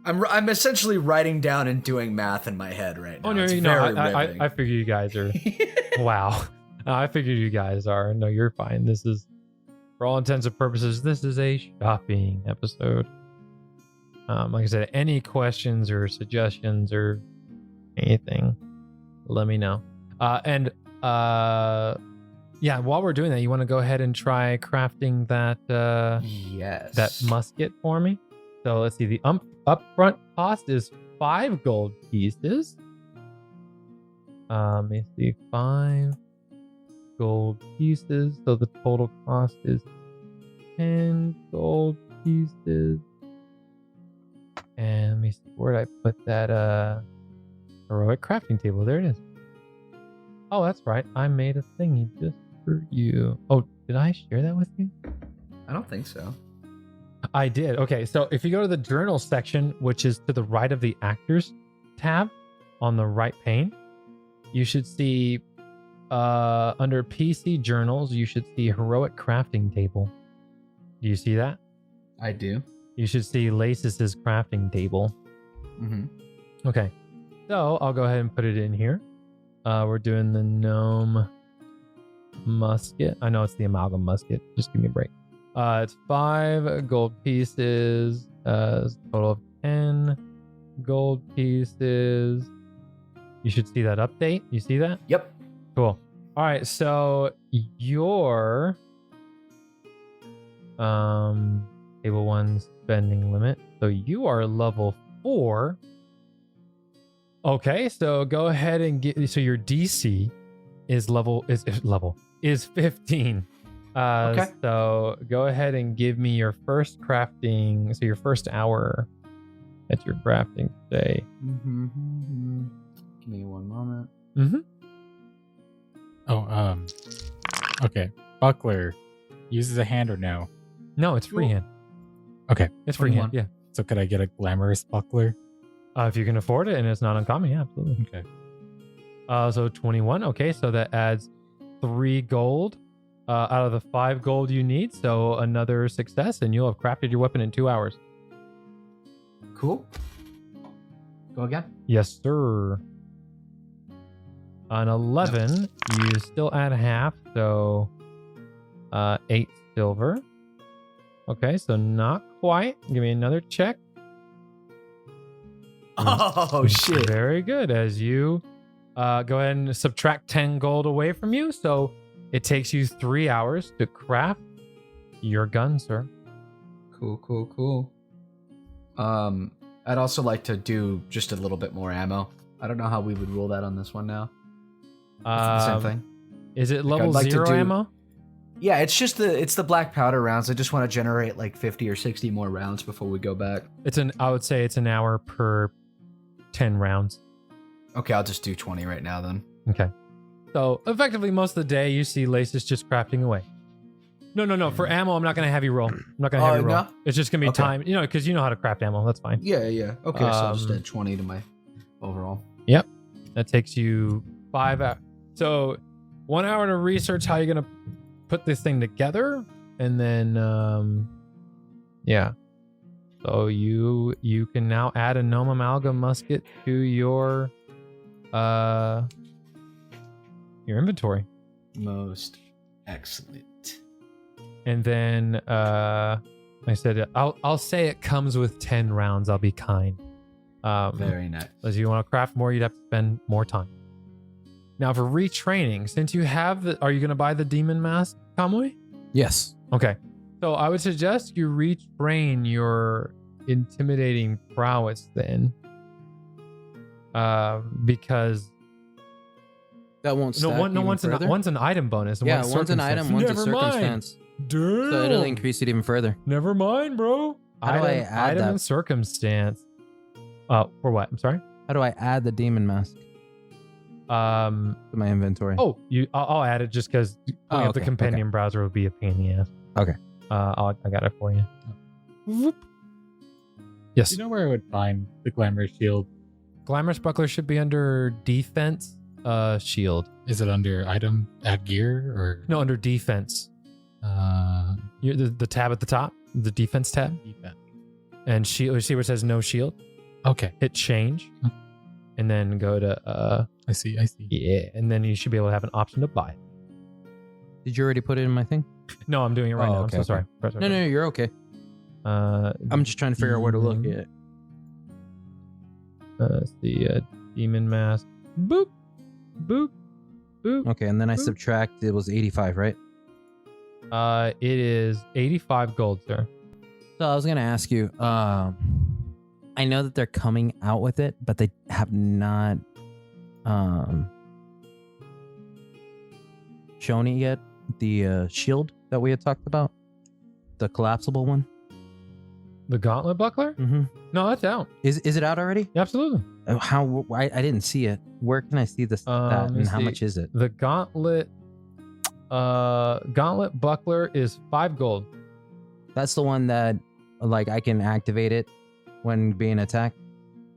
I'm essentially writing down and doing math in my head right now. Oh no, It's no, very riveting. I figure you guys are wow. I figured you guys are. No, you're fine. This is, for all intents and purposes, this is a shopping episode. Like I said, any questions or suggestions or anything, let me know. Yeah, while we're doing that, you want to go ahead and try crafting that Yes. that musket for me. So let's see. The upfront cost is 5 gold pieces. Let me see, 5 gold pieces. So the total cost is 10 gold pieces. And let me see, where did I put that heroic crafting table? There it is. Oh, that's right. I made a thingy just for you. Oh, did I share that with you? I don't think so. I did. Okay, so if you go to the journal section, which is to the right of the actors tab on the right pane, you should see under PC journals, you should see heroic crafting table. Do you see that? I do. You should see Lacis's crafting table. Mm-hmm. Okay, so I'll go ahead and put it in here. We're doing the gnome musket. I know it's the amalgam musket. Just give me a break. It's 5 gold pieces. Total of 10 gold pieces. You should see that update. You see that? Yep. Cool. All right. So your table 1 spending limit. So you are level 4. Okay. So go ahead and get. So your DC is 15. Okay. So go ahead and give me your first crafting. So your first hour at your crafting today. Give me one moment. Oh, okay. Buckler uses a hand or no? No, it's freehand. Okay. It's freehand. 21. Yeah. So could I get a glamorous buckler? If you can afford it and it's not uncommon, yeah, absolutely. Okay. So 21. Okay, so that adds 3 gold out of the 5 gold you need. So another success, and you'll have crafted your weapon in 2 hours. Cool. Go again. Yes, sir. On 11, you still add half, so 8 silver. Okay, so not quite. Give me another check. Oh shit. Very good. As you go ahead and subtract 10 gold away from you, so it takes you 3 hours to craft your gun, sir. Cool. I'd also like to do just a little bit more ammo. I don't know how we would rule that on this one now. Is it the same thing? Is it Like, level I'd like to 0 do- ammo? Yeah, it's just the black powder rounds. I just want to generate like 50 or 60 more rounds before we go back. I would say it's an hour per 10 rounds. Okay, I'll just do 20 right now then. Okay. So effectively, most of the day you see Laces just crafting away. No. For ammo, I'm not going to have you roll. I'm not going to have you roll. No? It's just going to be Okay. time, because you know how to craft ammo. That's fine. Yeah. Okay, so I'll just Um, add 20 to my overall. That takes you 5 hours. So 1 hour to research how you're going to put this thing together. And then, So you can now add a gnome amalgam musket to your inventory. Most excellent. And then I said I'll say it comes with 10 rounds. I'll be kind. Very nice. As you want to craft more, you'd have to spend more time. Now for retraining, since you have are you going to buy the demon mask, Kamui? Yes. Okay. So I would suggest you retrain your intimidating prowess then. Because That won't stack one's an item bonus. And Yeah, one's one's an circumstance. item, one's a Never mind. circumstance. Damn. So it'll increase it even further. Never mind, bro. How do I add item that? and circumstance. For what? I'm sorry. How do I add the demon mask to my inventory? I'll add it just because pulling up the okay, companion browser would be a pain in the ass. Okay. I got it for you. Whoop. Yes. Do you know where I would find the glamorous shield? Glamorous buckler should be under defense. Shield. Is it under item add gear or No, under defense. The tab at the top, the defense tab, defense? and shield. You see where it says no shield? Okay, Hit change, and then go to I see. yeah, and then you should be able to have an option to buy. Did you already put it in my thing? No, I'm doing it right Oh, now. okay, I'm so okay. sorry. No, you're okay. I'm just trying to figure out where to look at it. It's the demon mask. Boop, boop, boop. Okay, and then I Boop. subtract. It was 85, right? It is 85 gold, sir. So I was gonna ask you. I know that they're coming out with it, but they have not shown it yet. The shield that we had talked about, the collapsible one. The gauntlet buckler? Mm-hmm. No, that's out. Is it out already? Absolutely. How? I didn't see it. Where can I see this? That let me and how see. much is it? The gauntlet buckler is 5 gold. That's the one that, like, I can activate it when being attacked.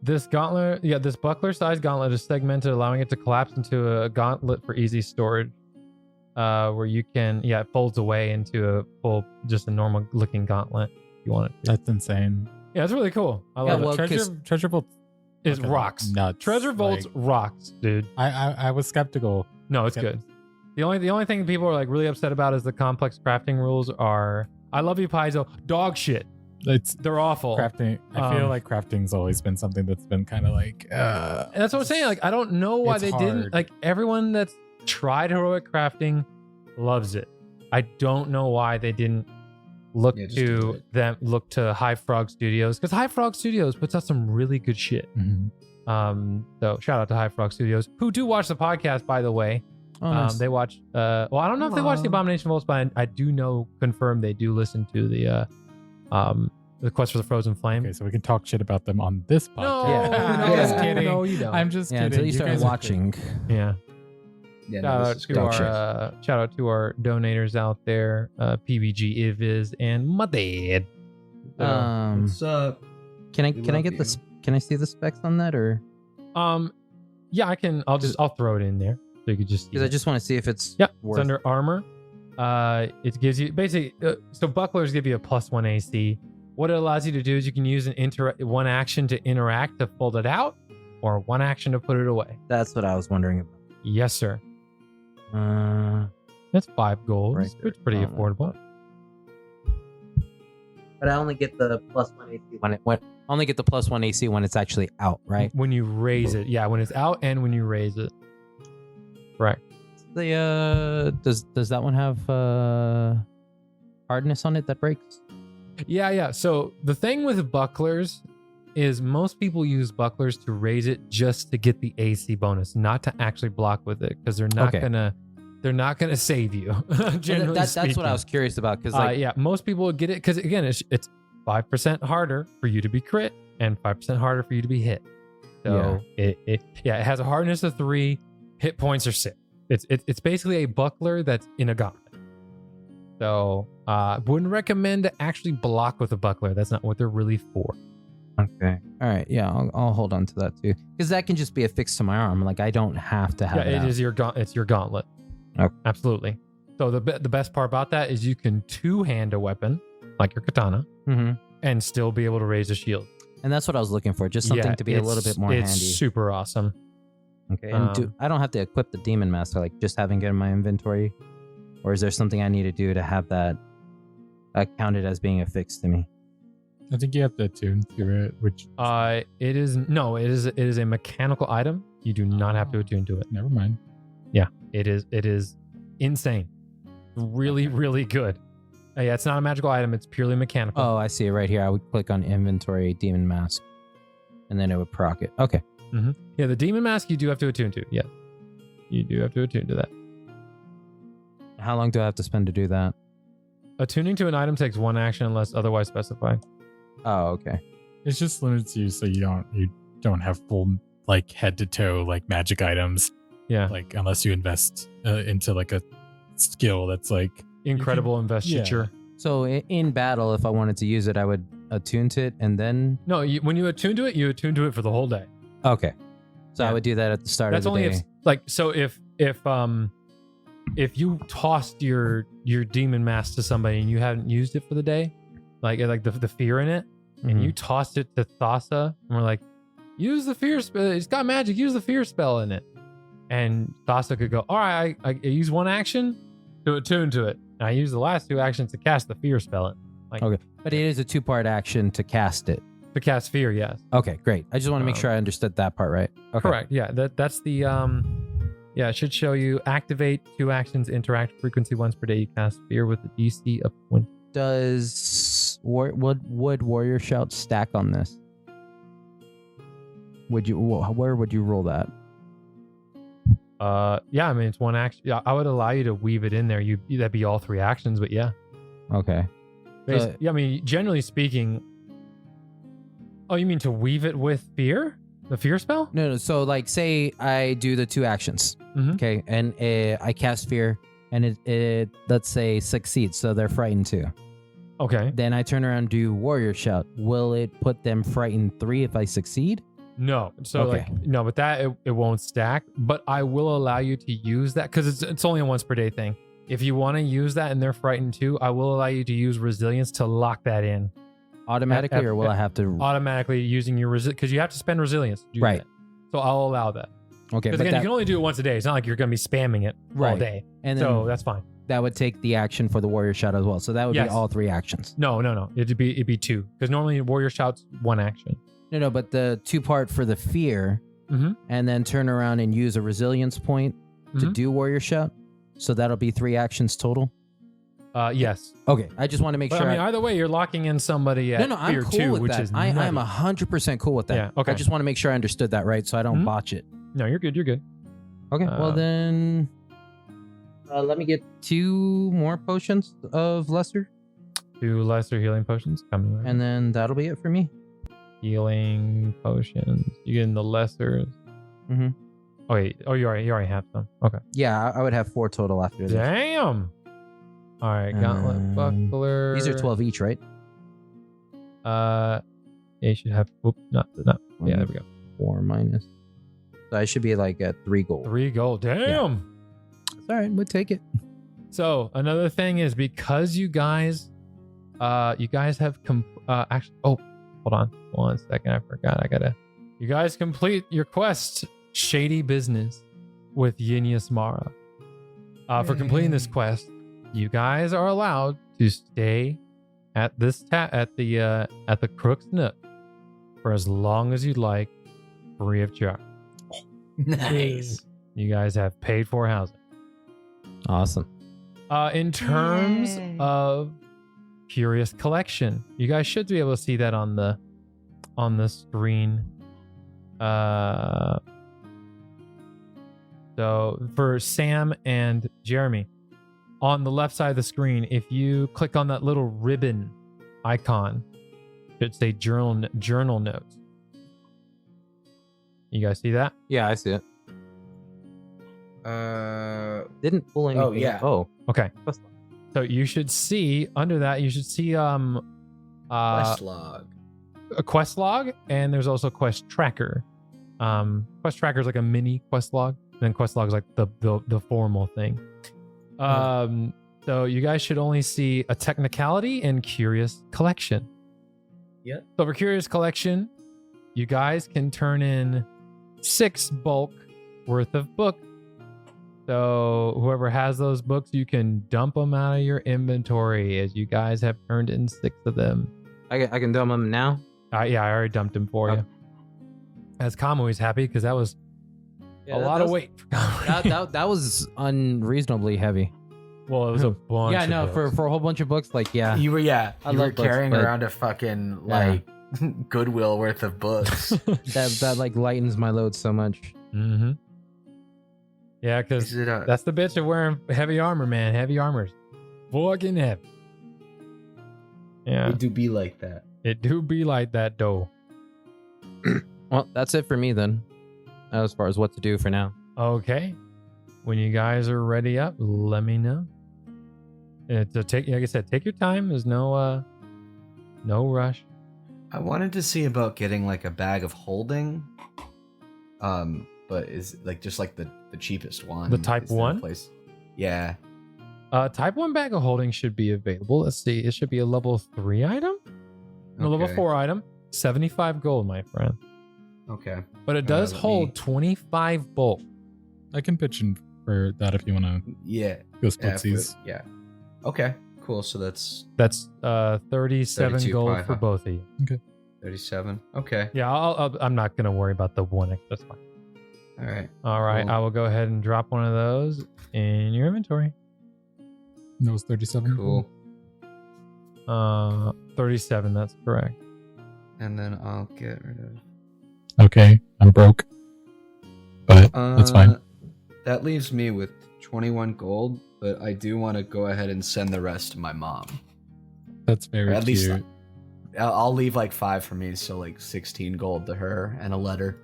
This buckler size gauntlet is segmented, allowing it to collapse into a gauntlet for easy storage. Where you can, it folds away into a full, just a normal looking gauntlet if you want it to. That's insane. Yeah, it's really cool. I love well, it. Treasure Vault Is fucking rocks. nuts. Treasure Vault's Like, rocks, dude. I was skeptical. No, it's Yep. good. The only thing people are like really upset about is the complex crafting rules are. I love you, Paizo. Dog shit. They're awful. Crafting. I feel like crafting's always been something that's been kind of like. And that's what I'm saying. Like, I don't know why It's they didn't. hard. Like, everyone that's tried heroic crafting loves it. I don't know why they didn't look Yeah, just do it. look to High Frog Studios, because High Frog Studios puts out some really good shit. So shout out to High Frog Studios, who do watch the podcast, by the way. Oh, nice. They watch. Well, I don't know if they watch the Abomination Vaults, but I do know, confirm they do listen to the Quest for the Frozen Flame. Okay, so we can talk shit about them on this No, podcast. no, I'm just kidding. no, you don't. I'm just yeah, kidding. until you start guys are watching. Yeah. Yeah, Shout no, out this is to dog shit. shout out to our donators out there, PBG Iviz and my dad. What's up? Can I We get love the you. can I see the specs on that, or Yeah, I can. I'll throw it in there so you could just. See because I it. just want to see if it's Yep, worth. it's under armor. It gives you basically. So bucklers give you a +1 AC. What it allows you to do is you can use one action to interact to fold it out, or one action to put it away. That's what I was wondering about. Yes, sir. Uh, That's 5 gold. Right It's there. pretty Oh, affordable. but I only get the +1 AC only get the +1 AC when it's actually out, right? When you raise it, yeah, when it's out and when you raise it. Right. The does that one have hardness on it that breaks? Yeah. So the thing with bucklers is most people use bucklers to raise it just to get the AC bonus, not to actually block with it, because they're not gonna save you. Generally That's what speaking. I was curious about because Yeah, most people would get it because again, it's 5% harder for you to be crit and 5% harder for you to be hit. So it has a hardness of 3, hit points are 6. It's basically a buckler that's in a gauntlet. So wouldn't recommend to actually block with a buckler. That's not what they're really for. okay, all right, yeah, I'll hold on to that too because that can just be affixed to my arm. Like I don't have to have Yeah, it. it out. is it's your gauntlet. Okay. Absolutely. So the best part about that is you can two-hand a weapon like your katana Mm-hmm. and still be able to raise a shield. And that's what I was looking for, just something Yeah, to be a little bit more it's handy. super awesome. Okay, and Um, I don't have to equip the Demon Master, like just having it in my inventory, or is there something I need to do to have that counted as being affixed to me? I think you have to attune to it, which It is a mechanical item. You do not have to attune to it. never mind. It is insane. Really, really good. Yeah, it's not a magical item. It's purely mechanical. Oh, I see it right here. I would click on inventory Demon Mask, and then it would proc it. Okay. Yeah, the demon mask you do have to attune to. Yeah, you do have to attune to that. How long do I have to spend to do that? Attuning to an item takes 1 action unless otherwise specified. Oh, okay. It's just limits you so you don't have full like head to toe like magic items. Yeah, Like unless you invest into like a skill that's like incredible investiture. So in battle, if I wanted to use it, I would attune to it, and then No, when you attune to it, you attune to it for the whole day. okay. So Yeah. I would do that at the start That's of the only day. if you tossed your demon mask to somebody and you hadn't used it for the day, like the fear in it, and Mhm. you tossed it to Thassa, and we're like, use the fear spell. It's got magic. Use the fear spell in it, and Thassa could go, all right, I use 1 action to attune to it. And I use the last 2 actions to cast the fear spell in. Like Okay. But it is a 2-part action to cast it. to cast fear, yes. Okay, great. I just want to make sure I understood that part right. Okay. Correct. Yeah, that's the it should show you activate 2 actions, interact frequency once per day. You cast fear with the DC of 20. Would Warrior Shout stack on this? Where would you roll that? Yeah, I mean it's 1 action. Yeah, I would allow you to weave it in there. That'd be all 3 actions, but yeah. Okay. Yeah, I mean generally speaking. Oh, you mean to weave it with fear? The fear spell? No. So like, say I do the 2 actions. Mhm. Okay, and I cast fear, and it let's say succeeds, so they're frightened too. Okay. Then I turn around and do Warrior Shout. Will it put them frightened 3 if I succeed? No. So Okay. but that it won't stack. But I will allow you to use that because it's only a once per day thing. If you want to use that and they're frightened too, I will allow you to use resilience to lock that in Automatically, or will I have to? automatically using your resilience because you have to spend resilience to do Right. that. So I'll allow that. Okay, Because but again, you can only do it once a day. It's not like you're going to be spamming it all Right. day. and then So that's fine. that would take the action for the warrior shout as well. So that would Yes. be all 3 actions. No. It'd be 2. Because normally warrior shouts 1 action. No, but the 2-part for the fear, Mhm. and then turn around and use a resilience point to Mhm. do warrior shout. So that'll be 3 actions total. Yes. Okay, I just want to make But sure. I mean, either way, you're locking in somebody at no, I'm fear cool 2, with which that. is I am nutty. 100% cool with that. Yeah, okay. I just want to make sure I understood that right, so I don't Mhm. botch it. No, you're good. You're good. Okay, well then, let me get 2 more potions of lesser, 2 lesser healing potions coming right. and then that'll be it for me. Healing potions. You getting the lessers? Mhm. Oh wait. Oh, you already have some. Okay. Yeah, I would have 4 total after this. Damn. All right. Gauntlet buckler. These are 12 each, right? Yeah, you should have. Oop, not. Yeah, there we go. 4 minus. So I should be like at 3 gold. 3 gold. Damn. It's all right, we'll take it. So another thing is because you guys have actually. Oh, hold on 1 second. I forgot. You guys complete your quest, Shady Business, with Yinyasmara. For completing this quest, you guys are allowed to stay at this at the Crook's Nook for as long as you'd like, free of charge. Nice. You guys have paid for housing. Awesome. In terms Yay. of Curious Collection, you guys should be able to see that on the screen. So for Sam and Jeremy, on the left side of the screen, if you click on that little ribbon icon, it should say journal notes. You guys see that? Yeah, I see it. Didn't pull anything. Oh, yeah. Oh, Okay. quest So you should see under that, you should see Quest log. a quest log, and there's also quest tracker. Quest tracker is like a mini quest log, and then quest log is like the formal thing. So you guys should only see a technicality and Curious Collection. Yep. So for Curious Collection, you guys can turn in 6 bulk worth of books. So whoever has those books, you can dump them out of your inventory, as you guys have turned in 6 of them. I can dump them now. Yeah, I already dumped them for you. As Kamui's happy because that was Yeah, a that- lot that of was- weight. For Kamui. That was unreasonably heavy. Well, it was a bunch. Yeah, of no, books. for a whole bunch of books, like You were I you were love books, carrying but- around a fucking like Goodwill worth of books. that like lightens my load so much. Mm-hmm. Yeah, because Is it a, that's the bitch of wearing heavy armor, man. Heavy armor's fucking heavy. Yeah, it do be like that. it do be like that though. Well, that's it for me then, as far as what to do for now. Okay, when you guys are ready up, let me know. And to take, like I said, take your time. There's no rush. I wanted to see about getting like a bag of holding. But is like just like the cheapest one. The type Is there a 1? place? Yeah. Type 1 bag of holding should be available. Let's see, it should be a level 3 item, and a level Okay. 4 item. 75 gold, my friend. Okay. But it does let hold me- 25 bulk. I can pitch in for that if you want to Yeah. go Yeah. splitsies. Yeah. Okay. Cool. So that's That's 37 32 gold pie, for huh? both of you. 37. Okay. Yeah, I'm not gonna worry about the 1 extra. That's fine. All right. All right, Cool. I will go ahead and drop one of those in your inventory. That was 37. Cool. 37. That's correct. And then I'll get rid of. Okay, I'm broke. But that's fine. That leaves me with 21 gold, but I do want to go ahead and send the rest to my mom. That's very Or at least cute. I'll leave like 5 for me, so like 16 gold to her and a letter.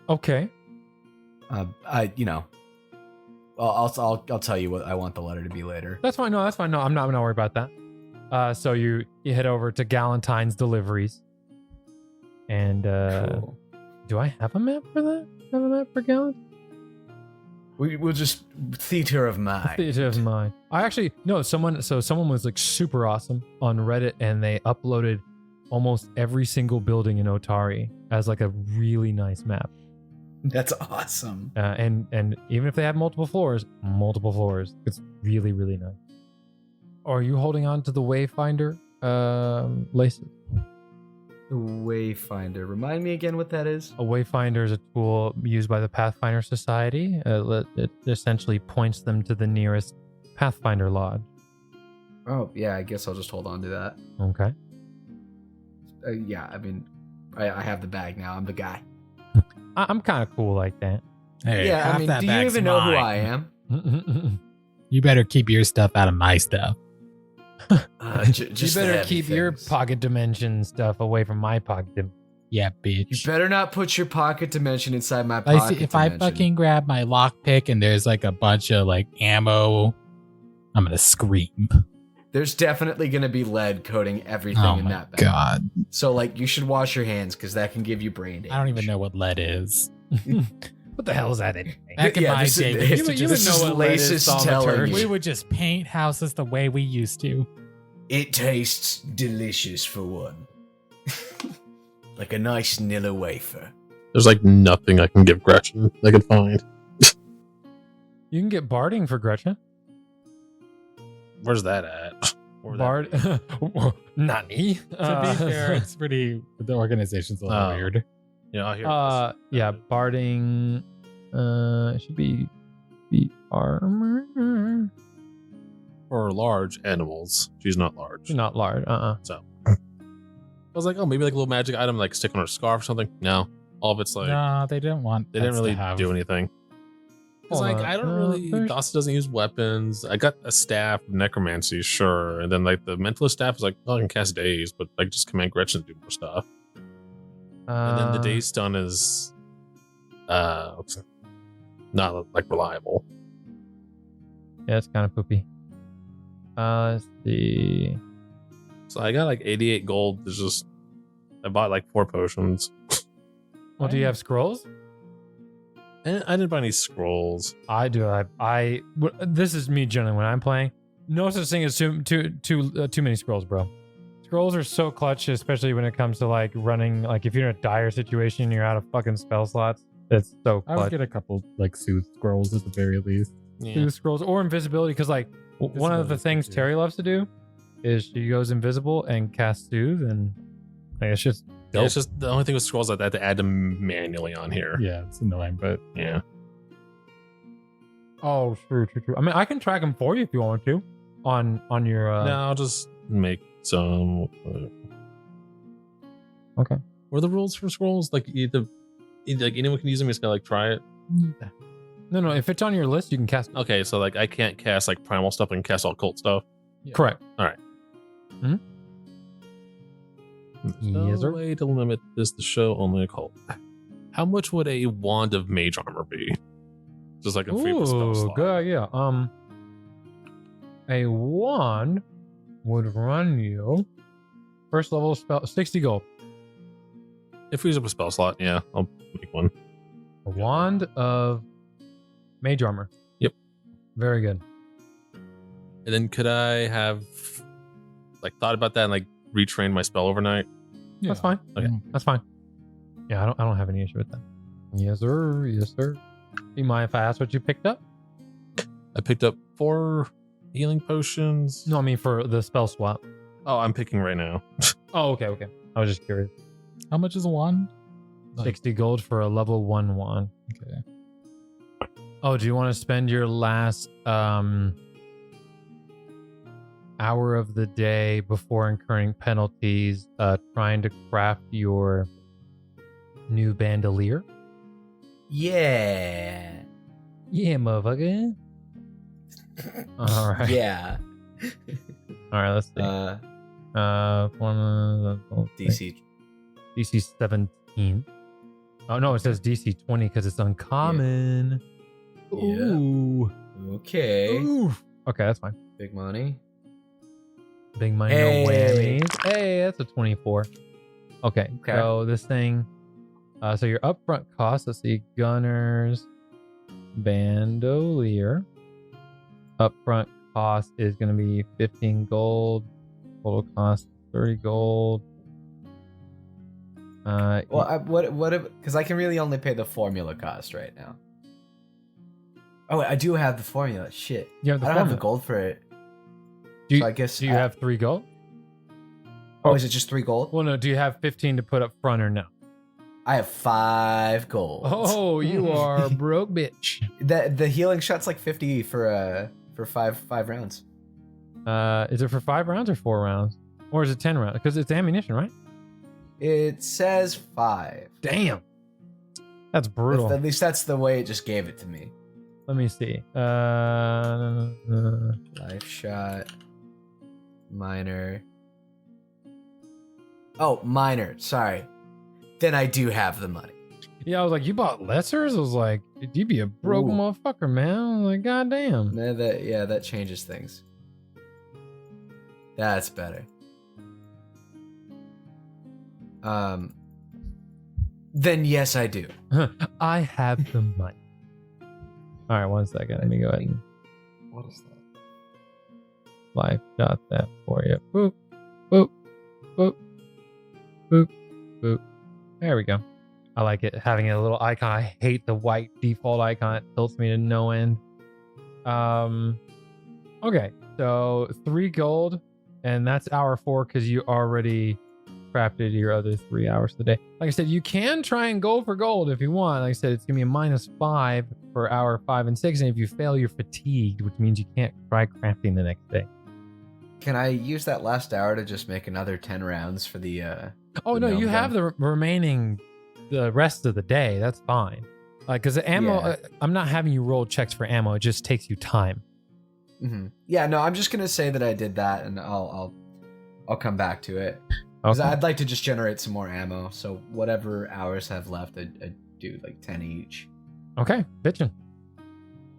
Okay. I'll tell you what I want the letter to be later. That's fine. No, that's fine. No, I'm not worried about that. So you head over to Galentine's Deliveries, and Cool. do I have a map for that? Have a map for Galentine? We'll just theater of mind. Theater of mine. I actually no. Someone was like super awesome on Reddit, and they uploaded almost every single building in Otari as like a really nice map. That's awesome. And even if they have multiple floors, it's really, really nice. Are you holding on to the Wayfinder laces? The Wayfinder. Remind me again what that is. A Wayfinder is a tool used by the Pathfinder Society. It essentially points them to the nearest Pathfinder lodge. Oh, yeah, I guess I'll just hold on to that. Okay. Yeah, I mean, I have the bag now. I'm the guy. I'm kind of cool like that. Hey, Yeah, I half mean, that do you bag's even know who mine. I am? You better keep your stuff out of my stuff. Just You the better heavy keep your things. pocket dimension stuff away from my pocket. Yeah, You bitch. better not put your pocket dimension inside my I pocket see, if I dimension. fucking grab my lockpick and there's like a bunch of like ammo, I'm gonna scream. There's definitely going to be lead coating everything Oh in my that bag. god. So, like, you should wash your hands because that can give you brain damage. I don't even know what lead is. What the hell is that anyway? Back in my this day, is, we used to this just, is know what lead is, Lasis Thaumaturge. telling we you. would just paint houses the way we used to. It tastes delicious for one. Like a nice Nilla wafer. There's like nothing I can give Gretchen I could find. You can get barding for Gretchen. Where's that at? Where would Bard. Nani? To be fair, it's pretty. The organization's a little Oh. weird. Yeah, I hear Yeah, barding. It should be armor. for large animals. She's not large. Not large. So I was like, oh, maybe like a little magic item, like stick on her scarf or something. No, all of it's like No, they didn't want. they didn't us to really have. do anything. It's Hold like on, I don't really. there's- Dawson doesn't use weapons. I got a staff, necromancy, sure, and then like the mentalist staff is like, oh, I can cast daze, but like just command Gretchen to do more stuff. And then the daze stun is, not like reliable. Yeah, it's kind of poopy. Let's see. So I got like 88 gold. There's just I bought like 4 potions. Well, do you have scrolls? And I didn't buy any scrolls. I do. This is me generally when I'm playing. No such thing as too many scrolls, bro. Scrolls are so clutch, especially when it comes to like running. Like if you're in a dire situation, you're out of fucking spell slots. It's so I would clutch. get a couple like soothe scrolls at the very least. Yeah. Two scrolls or invisibility, because like one of the Invisibility's things good, too. Terry loves to do is she goes invisible and casts soothe, and like, it's just Yeah, dope. it's just the only thing with scrolls that I had to add them manually on here. Yeah, it's annoying, but Yeah. Oh, true. I mean, I can track them for you if you want to on your. No, I'll just make some. Okay. What are the rules for scrolls? Like like anyone can use them. You just gotta like try it. No. If it's on your list, you can cast. Okay, so like I can't cast like primal stuff. I can cast all cult stuff. Correct. There's Yes, no sir. way to limit this to show only a cult. How much would a wand of mage armor be? Just like a free spell Ooh, slot. good idea. A wand would run you first level spell 60 gold. It frees up a spell slot. Yeah, I'll make one. A wand of mage armor. Yep. Very good. And then could I have like thought about that and like retrain my spell overnight? That's fine. Okay. That's fine. Yeah, I don't have any issue with that. Yes, sir. Yes, sir. Do you mind if I ask what you picked up? I picked up 4 healing potions. No, I mean for the spell swap. Oh, I'm picking right now. Oh, okay. I was just curious. how much is a wand? 60 gold for a level 1 wand. Okay. Oh, do you want to spend your last hour of the day before incurring penalties trying to craft your new bandolier? Yeah. Yeah, motherfucker. All right. Yeah. All right, let's see. DC. DC 17. Oh, no, it says DC 20 because it's uncommon. Yeah. Ooh. Okay. Ooh. Okay, that's fine. Big money. Big money, Hey. no whammies. Hey, that's a 24. Okay, Okay. so this thing, so your upfront cost, let's see, gunners, bandolier. Upfront cost is going to be 15 gold. Total cost 30 gold. Well, because I can really only pay the formula cost right now. Oh, I do have the formula. Shit. You have the I don't formula. have the gold for it. Do you, so I guess. do you have 3 gold? Oh, is it just 3 gold? Well, no. Do you have 15 to put up front or no? I have 5 gold. Oh, you are broke, bitch. The healing shot's like 50 for 5 rounds. Is it for 5 rounds or 4 rounds? Or is it 10 rounds? Because it's ammunition, right? It says 5. Damn. That's brutal. At least that's the way it just gave it to me. Let me see. Life shot. Minor. Oh, minor. Sorry. Then I do have the money. Yeah, I was like, you bought lessers? I was like, you be a broke Ooh. motherfucker, man. I was like, goddamn. That changes things. That's better. Then yes, I do. I have the money. All right, 1 second. Let me go ahead and What is that? live shot that for you. Boop, boop, boop, boop, boop. There we go. I like it, having a little icon. I hate the white default icon. It tilts me to no end. Okay, so 3 gold, and that's hour 4 because you already crafted your other 3 hours today. Like I said, you can try and go for gold if you want. Like I said, it's gonna be a -5 for hour 5 and 6, and if you fail, you're fatigued, which means you can't try crafting the next day. Can I use that last hour to just make another 10 rounds for the Oh the no, gnome you have gun? the remaining, the rest of the day. That's fine. Because the ammo, Yeah. I'm not having you roll checks for ammo. It just takes you time. Mm-hmm. Yeah, no, I'm just gonna say that I did that, and I'll come back to it because Okay. I'd like to just generate some more ammo. So whatever hours I have left, I'd do like 10 each. Okay, bitchin'.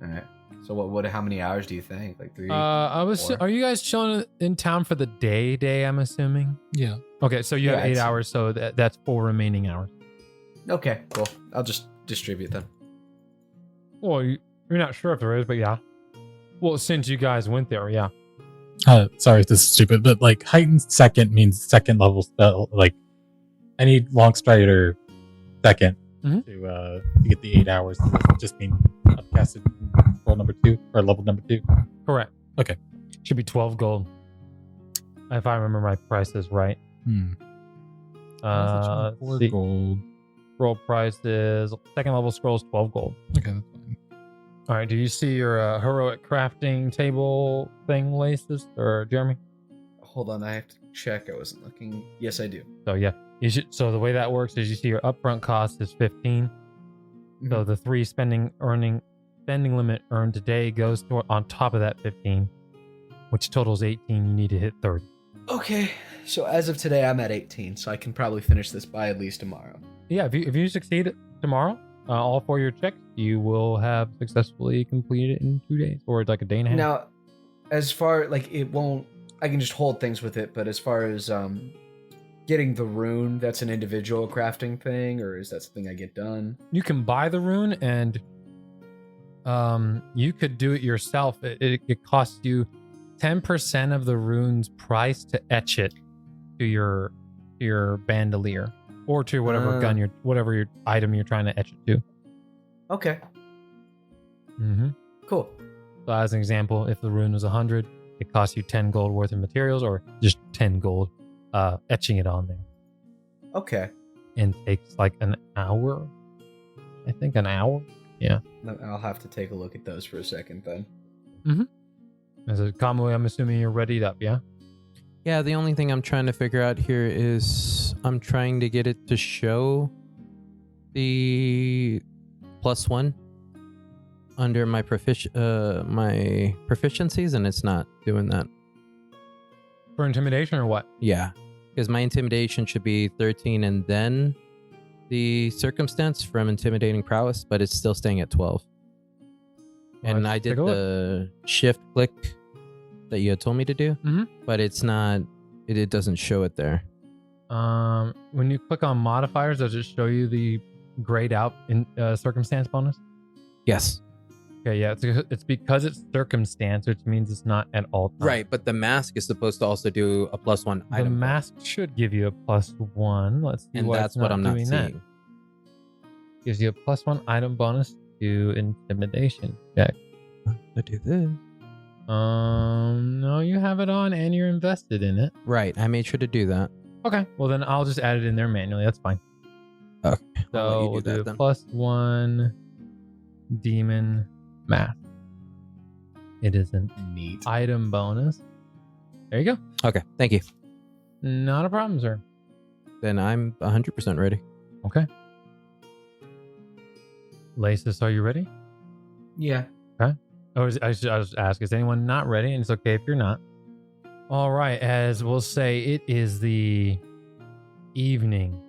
All right. So what? How many hours do you think? Like 3? Are you guys chilling in town for the day? I'm assuming. Yeah. Okay, so you have Yeah, 8 it's- hours, so that's 4 remaining hours. Okay, cool. I'll just distribute them. Well, you're not sure if there is, but yeah. Well, since you guys went there, yeah. Sorry if this is stupid, but like heightened second means second level spell. Like I need long strider 2nd Mhm. to get the 8 hours. Does that just mean upcasted roll number 2 or level number 2? Correct. Okay. Should be 12 gold. If I remember my prices right. Let's 4 see. gold. Scroll price is 2nd level scrolls 12 gold. Okay, that's fine. All right. Do you see your heroic crafting table thing, Laces or Jeremy? Hold on, I have to check. I wasn't looking. Yes, I do. So yeah, you should. So the way that works is you see your upfront cost is 15. So Mhm. the 3 spending limit earned today goes on top of that 15, which totals 18. You need to hit 30. Okay, so as of today, I'm at 18, so I can probably finish this by at least tomorrow. Yeah, if you succeed tomorrow, all 4 of your checks, you will have successfully completed it in 2 days, or like a day and a half. Now, as far like it won't, I can just hold things with it. But as far as getting the rune, that's an individual crafting thing, or is that something I get done? You can buy the rune, and you could do it yourself. It costs you 10% of the rune's price to etch it to your bandolier or to whatever whatever your item you're trying to etch it to. Okay, Mm-hmm. cool. So as an example, if the rune was 100, it costs you 10 gold worth of materials, or just 10 gold etching it on there, Okay, and takes like an hour. I think an hour. Yeah. I'll have to take a look at those for a second then. As a common way, I'm assuming you're readied up. Yeah. Yeah, the only thing I'm trying to figure out here is I'm trying to get it to show the +1 under my proficiencies, and it's not doing that. For intimidation or what? Yeah, because my intimidation should be 13 and then the circumstance from intimidating prowess, but it's still staying at 12. And Let's I did take a look. the shift click that you had told me to do, Mhm. but it's not. It doesn't show it there. When you click on modifiers, does it show you the grayed out in circumstance bonus? Yes. Okay, yeah, it's because it's circumstance, which means it's not at all times. Right, but the mask is supposed to also do a +1 The item. mask should give you a +1. Let's see and why that's it's what I'm not doing seeing. that. Gives you a +1 item bonus to intimidation check. I do this. No, you have it on and you're invested in it. Right, I made sure to do that. Okay, well then I'll just add it in there manually. That's fine. Okay, I'll let So you we'll do do that a then. +1 demon mask. It is an Neat. item bonus. There you go. Okay, thank you. Not a problem, sir. Then I'm 100% ready. Okay. Lasis, are you ready? Yeah. Or I should ask, is anyone not ready? And it's okay if you're not. All right, as we'll say, it is the evening.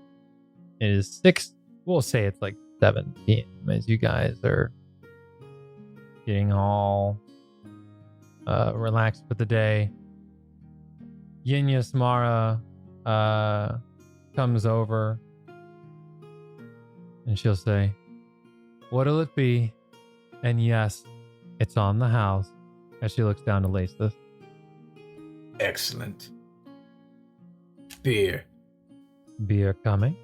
It is 6, we'll say it's like 7 p.m. as you guys are getting all relaxed for the day. Yinyasmara comes over and she'll say, "What'll it be?" And yes, it's on the house, as she looks down to Lasis. Excellent. Beer. Beer coming.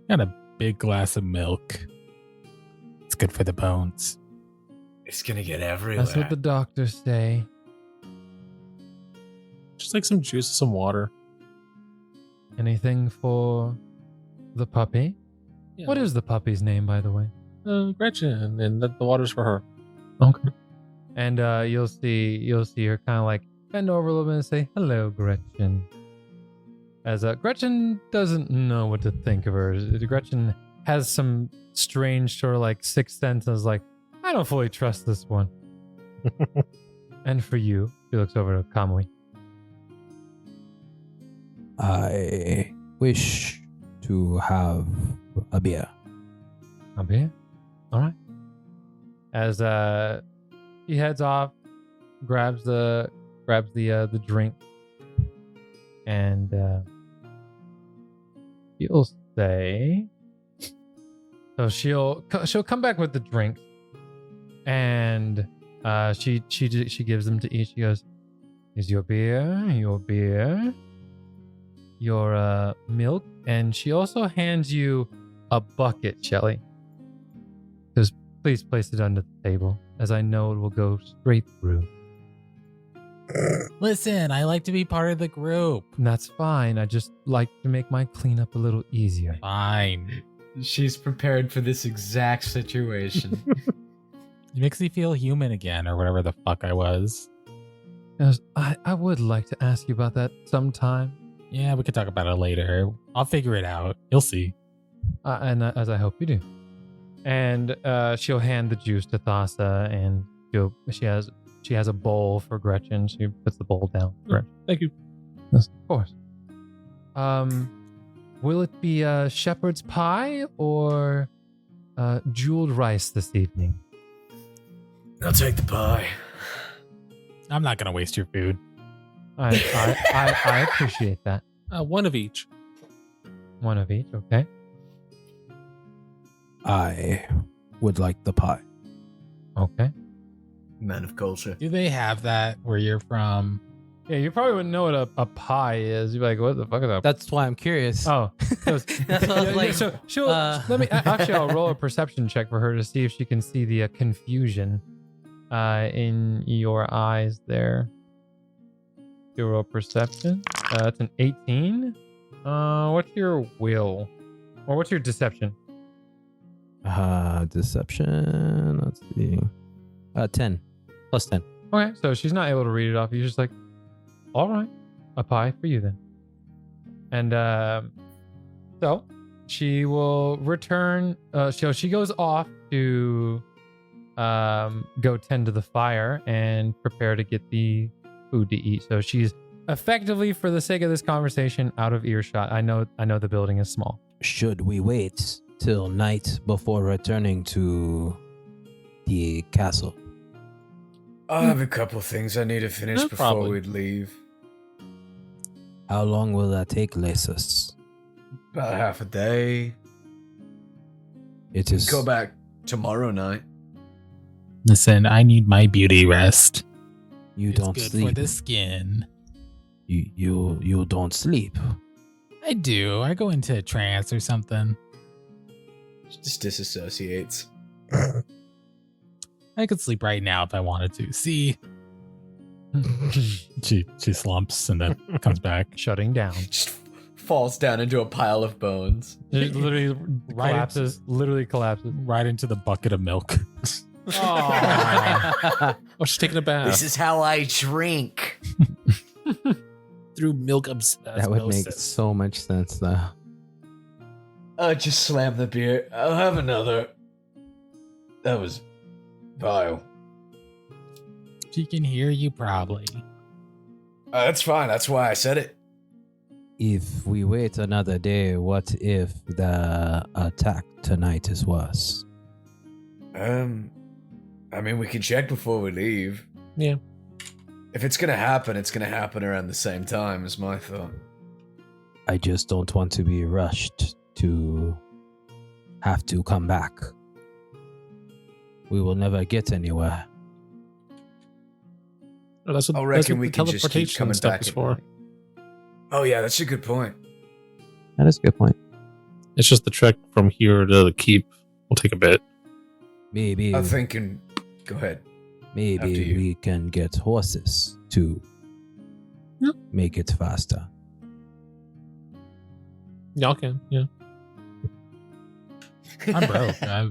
Got a big glass of milk. It's good for the bones. It's gonna get everywhere. That's what the doctors say. Just like some juice, some water. Anything for the puppy? Yeah. What is the puppy's name, by the way? Gretchen, and the water's for her. Okay. And you'll see her kind of like bend over a little bit and say, "Hello, Gretchen." As Gretchen doesn't know what to think of her. Gretchen has some strange sort of like sixth sense and is like, "I don't fully trust this one." And for you, she looks over to Kamui. I wish to have a beer. A beer? All right. As he heads off, grabs the drink, and he'll say, so she'll come back with the drink, and she gives them to each. She goes, "Is your beer, your milk?" And she also hands you a bucket, Shelly. Says, "Please place it under the table, as I know it will go straight through." Listen, I like to be part of the group. And that's fine. I just like to make my cleanup a little easier. Fine. She's prepared for this exact situation. It makes me feel human again, or whatever the fuck I was. Goes, I would like to ask you about that sometime. Yeah, we could talk about it later. I'll figure it out. You'll see. And as I hope you do. And she'll hand the juice to Thassa, and she has a bowl for Gretchen. She puts the bowl down. For Gretchen. Thank you. Yes, of course. Will it be shepherd's pie or jeweled rice this evening? I'll take the pie. I'm not gonna waste your food. I appreciate that. One of each. One of each, okay. I would like the pie. Okay. Man of culture. Do they have that where you're from? Yeah, you probably wouldn't know what a pie is. You'd be like, "What the fuck is that?" That's why I'm curious. Oh, That's what I was like, so she'll let me. Actually, I'll roll a perception check for her to see if she can see the confusion in your eyes there. You roll perception. That's an 18. What's your will, or what's your deception? Deception. Let's see. 10 plus 10. Okay, so she's not able to read it off. You're just like, all right, a pie for you then. And so she will return. She goes off to go tend to the fire and prepare to get the food to eat. So she's effectively, for the sake of this conversation, out of earshot. I know the building is small. Should we wait till night before returning to the castle? I have a couple things I need to finish Yeah, before probably. we'd leave. How long will that take, Lasus? About half a day. It is Go back tomorrow night. Listen, I need my beauty rest. You It's don't good sleep. for the skin. You don't sleep. I do. I go into a trance or something. Just disassociates. I could sleep right now if I wanted to. See? she slumps and then comes back. Shutting down. Just falls down into a pile of bones. It literally Right collapses. Literally collapses. Right into the bucket of milk. Oh, she's taking a bath. This is how I drink. Through milk That would make so much sense, though. Just slam the beer. I'll have another. That was vile. She can hear you probably. That's fine. That's why I said it. If we wait another day, what if the attack tonight is worse? I mean, we can check before we leave. Yeah. If it's gonna happen, it's gonna happen around the same time, is my thought. I just don't want to be rushed to have to come back. We will never get anywhere. Oh, that's what, I that's reckon what we the can just keep teleportation coming stuff back. is at for. night. Oh yeah, that's a good point. That is a good point. It's just the trek from here to the keep will take a bit. Maybe I'm thinking. Go ahead. after maybe you. we can get horses to make it faster. Y'all can, yeah. I'm broke. I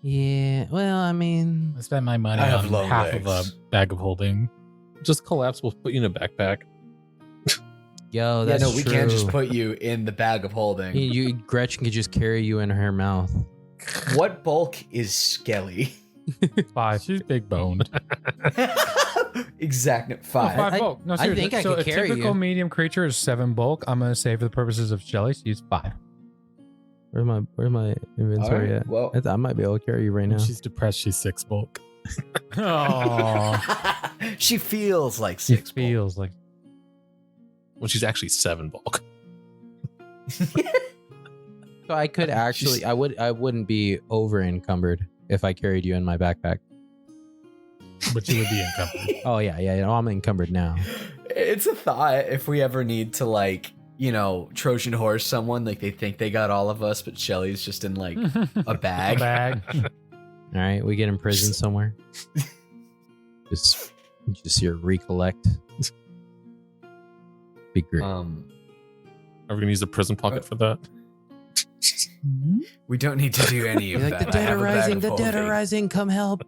Yeah, well, I mean, spent my money I have on long half of legs. a bag of holding. Just collapse. We'll put you in a backpack. yo, Yeah, that's no, we true. can't just put you in the bag of holding. Gretchen could just carry you in her mouth. What bulk is Skelly? 5. She's big boned. Exact No, 5. 5 bulk. No, I seriously. think I so could a carry typical you. medium creature is 7 bulk. I'm gonna say for the purposes of Shelly, she's 5. Where's my inventory Alright, at? well. I might be able to carry you right now. When she's depressed, she's 6 bulk. Oh, She feels like she 6 bulk. feels like When she's actually 7 bulk. So I could actually, I wouldn't be over encumbered if I carried you in my backpack. But you would be encumbered. Oh yeah, no, I'm encumbered now. It's a thought if we ever need to, like, you know, Trojan horse someone, like they think they got all of us, but Shelly's just in like a bag. a bag. All right, we get in prison somewhere. just here recollect. Be great. Are we gonna use the prison pocket for that? We don't need to do any of You're that. like, the I dead have are a bag rising, of the dead are holding. rising, come help.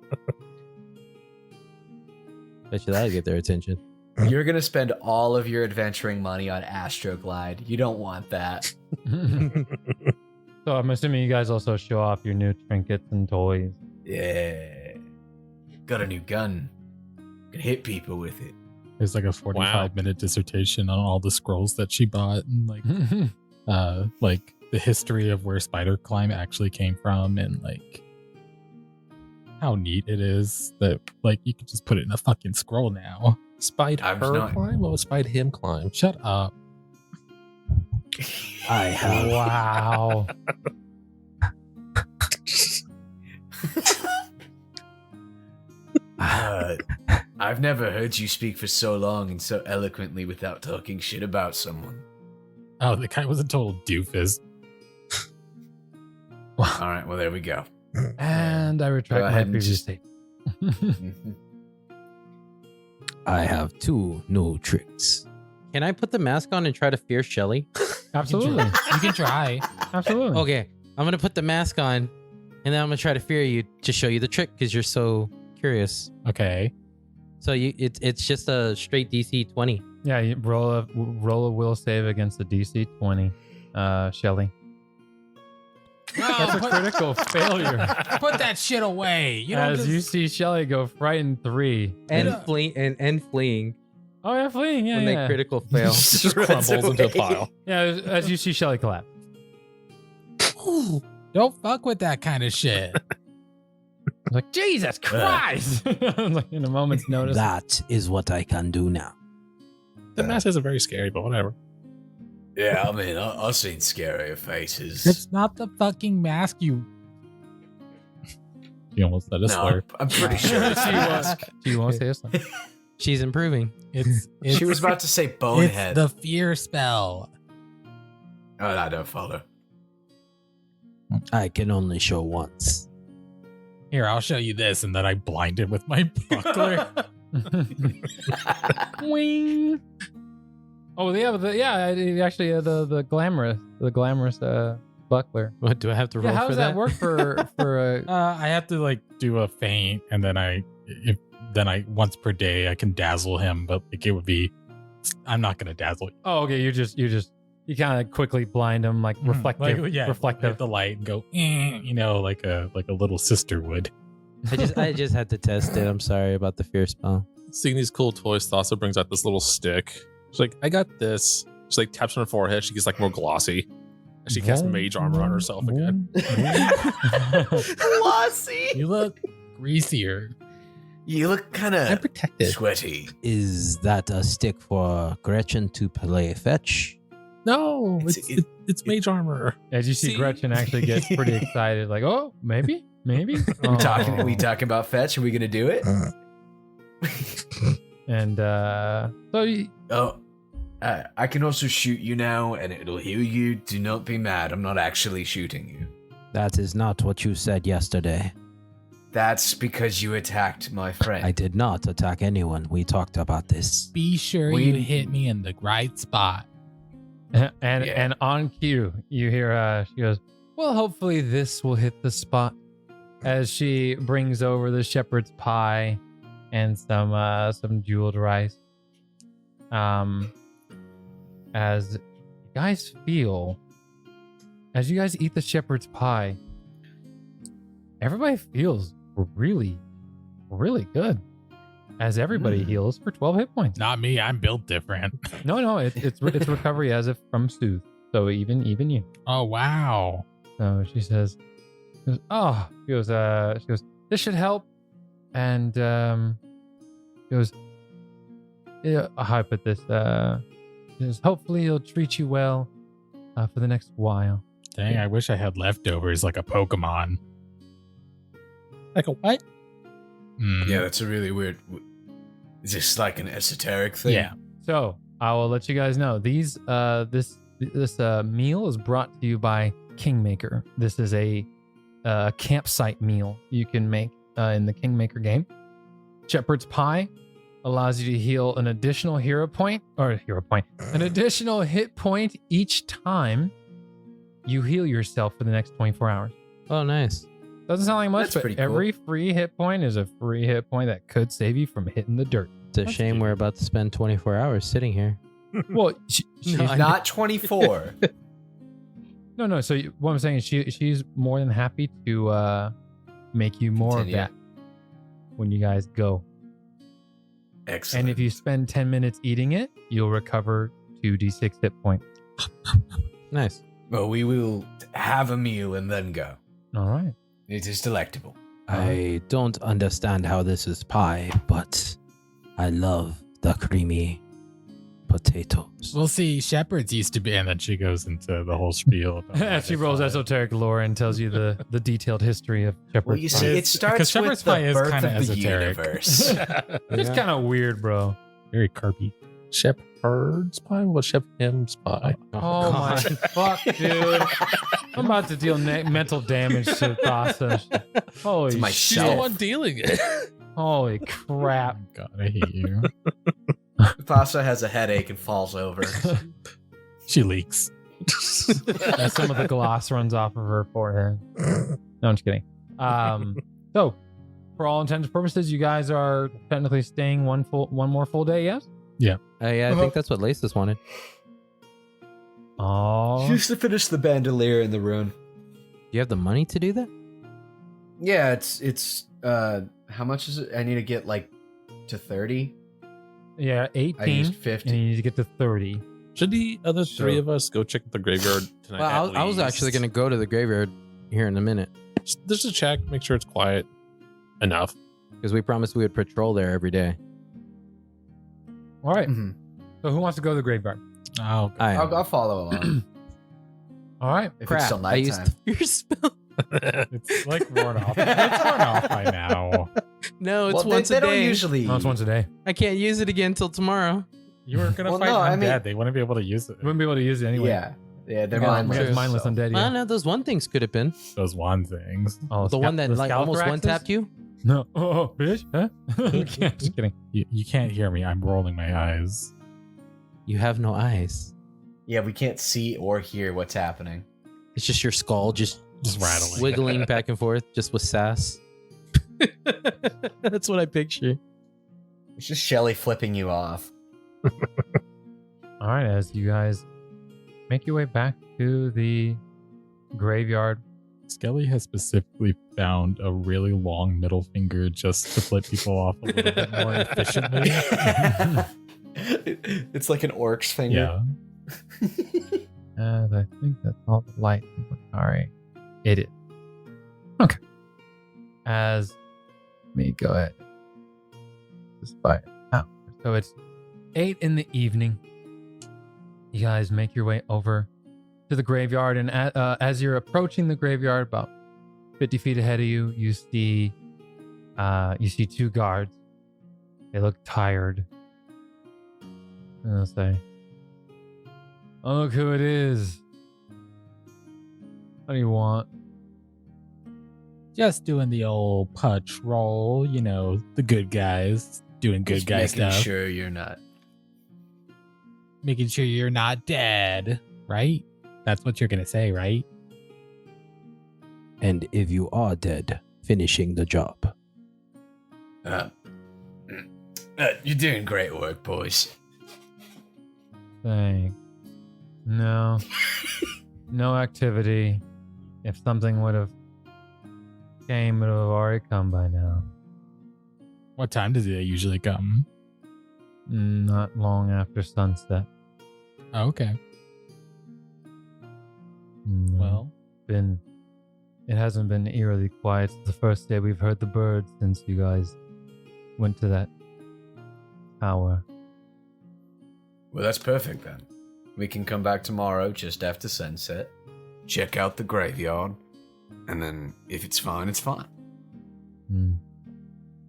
Bet you that'll get their attention. You're gonna spend all of your adventuring money on Astroglide. You don't want that. So I'm assuming you guys also show off your new trinkets and toys. Yeah. Got a new gun. Can hit people with it. There's like a 45-minute dissertation on all the scrolls that she bought and like the history of where spider climb actually came from and like how neat it is that like you could just put it in a fucking scroll now. Spied I was her not- climb? What was spied him climb? Shut up. I have Wow. I've never heard you speak for so long and so eloquently without talking shit about someone. Oh, the guy was a total doofus. All right, well there we go. And I retract Go my ahead and previous just- statement. I have 2 new tricks. Can I put the mask on and try to fear Shelly? Absolutely. You can try. Absolutely. Okay, I'm gonna put the mask on, and then I'm gonna try to fear you to show you the trick because you're so curious. Okay. So it's just a straight DC 20. Yeah, you roll a will save against the DC 20. Shelly. That's a critical failure. Put that shit away. You don't As just... you see Shelly go frightened 3. And Yeah. fleeing Oh yeah, fleeing. Yeah, when yeah. they critical fail. Just crumbles into a pile. Yeah, as you see Shelly collapse. Don't fuck with that kind of shit. I was like, Jesus Christ! Like in a moment's notice. That is what I can do now. The mask isn't very scary, but whatever. Yeah, I mean, I've seen scarier faces. It's not the fucking mask, you. She almost said a slur. I'm pretty sure she was. She won't say a slur. She's improving. It's She was about to say bonehead. It's the fear spell. Oh, I don't follow. I can only show once. Here, I'll show you this, and then I blind it with my buckler. Wing. Oh, they have the glamorous buckler. What do I have to roll Yeah, how for does that work for I have to like do a feint, and then I once per day I can dazzle him, but like it would be, I'm not gonna dazzle. Oh, okay. You kind of quickly blind him, like reflective, reflective. Hit the light and go, like a little sister would. I just had to test it. I'm sorry about the fear spell. Seeing these cool toys, Thassa brings out this little stick. She's like, I got this. She like taps on her forehead. She gets like more glossy. And she casts mage armor on herself again. Glossy. You look greasier. You look kind I'm of protected. sweaty. Is that a stick for Gretchen to play fetch? No, it's mage armor. As you see, See? Gretchen actually gets pretty excited, like, oh, maybe. We talking about fetch? Are we gonna do it? And so you, I can also shoot you now, and it'll heal you. Do not be mad. I'm not actually shooting you. That is not what you said yesterday. That's because you attacked my friend. I did not attack anyone. We talked about this. Be sure We- you hit me in the right spot. and on cue, you hear she goes, well, hopefully this will hit the spot, as she brings over the shepherd's pie and some jeweled rice. As you guys feel, as you guys eat the shepherd's pie, everybody feels really, really good. As everybody heals for 12 hit points. Not me. I'm built different. No, it's recovery as if from soothe. So even you. Oh wow. So she says, this should help. And she goes, yeah, how I put this? She says, hopefully he'll treat you well for the next while. Dang, I wish I had leftovers like a Pokemon. Like a what? Yeah, that's a really weird. Is this like an esoteric thing? Yeah. So I will let you guys know these. This meal is brought to you by Kingmaker. This is a campsite meal you can make in the Kingmaker game. Shepherd's Pie allows you to heal an additional an additional hit point each time you heal yourself for the next 24 hours. Oh, nice. Doesn't sound like much, That's but pretty cool. every free hit point is a free hit point that could save you from hitting the dirt. It's a shame we're about to spend 24 hours sitting here. Well, she's Not 24. no. So what I'm saying is she's more than happy to make you more Continue. of that when you guys go. Excellent. And if you spend 10 minutes eating it, you'll recover 2d6 hit points. Nice. Well, we will have a meal and then go. All right. It is delectable. I don't understand how this is pie, but I love the creamy potatoes. We'll see. Shepherds used to be, and then she goes into the whole spiel. About She rolls esoteric lore and tells you the detailed history of Shepherd's Well, you Pie. see, it Because starts Shepherd's with the Pie is birth kinda of the esoteric. universe. It's kind of weird, bro. Very carpy. Shepherd's pie? What Shepherd's pie? Oh my fuck, dude. I'm about to deal mental damage to Thassa. Holy To She's shit. the one dealing it. Holy crap. God, I hate you. Thassa has a headache and falls over. She leaks. As some of the gloss runs off of her forehead. No, I'm just kidding. So, for all intents and purposes, you guys are technically staying one more full day, yes? Yeah, I think that's what Laces wanted. Oh, Just to finish the bandolier in the rune. Do you have the money to do that? Yeah, it's how much is it? I need to get like to 30. yeah, I 18. used And 50. you need to get to 30. Should the other three So- of us go check the graveyard tonight? Well, at I was actually least? going to go to the graveyard here in a minute Just a check, make sure it's quiet enough. because we promised we would patrol there every day. All right. Mhm. So, who wants to go to the graveyard? Oh, I I'll follow along All right. if crap. it's still I used nighttime. the fear spell. It's like worn off. It's worn off by now. No, it's Well, once they a don't day. usually. No, it's once a day. I can't use it again till tomorrow. You were gonna Well, fight no, I undead. mean- They wouldn't be able to use it. You wouldn't be able to use it anyway. Yeah, they're We got mindless. mindless so- undead. Well, Yeah. no, those one things could have been Those one things. Oh, the one that like almost one tapped you. No. Oh, bitch. Huh? Just kidding. You can't hear me. I'm rolling my eyes. You have no eyes. Yeah, we can't see or hear what's happening. It's just your skull just Rattling. wiggling back and forth, just with sass. That's what I picture. It's just Shelly flipping you off. All right, as you guys make your way back to the graveyard. Skelly has specifically found a really long middle finger just to flip people off a little bit more efficiently. It's like an orc's finger. Yeah. And I think that's all the light. Sorry. It is. Okay. As me go ahead. Despite so it's 8 in the evening. You guys make your way over to the graveyard, and as you're approaching the graveyard, about 50 feet ahead of you, you see 2 guards. They look tired. And they'll say, "Oh, look who it is. What do you want?" Just doing the old patrol, you know, the good guys doing good guy stuff. Sure, you're not. Making sure you're not dead, right? That's what you're gonna say, right? And if you are dead, finishing the job. You're doing great work, boys. Thanks. No. No activity. If something would have came, it would have already come by now. What time does it usually come? Not long after sunset. Oh, okay. No. It hasn't been eerily quiet. It's the first day we've heard the birds since you guys went to that tower. Well, that's perfect then. We can come back tomorrow just after sunset, check out the graveyard, and then if it's fine, it's fine.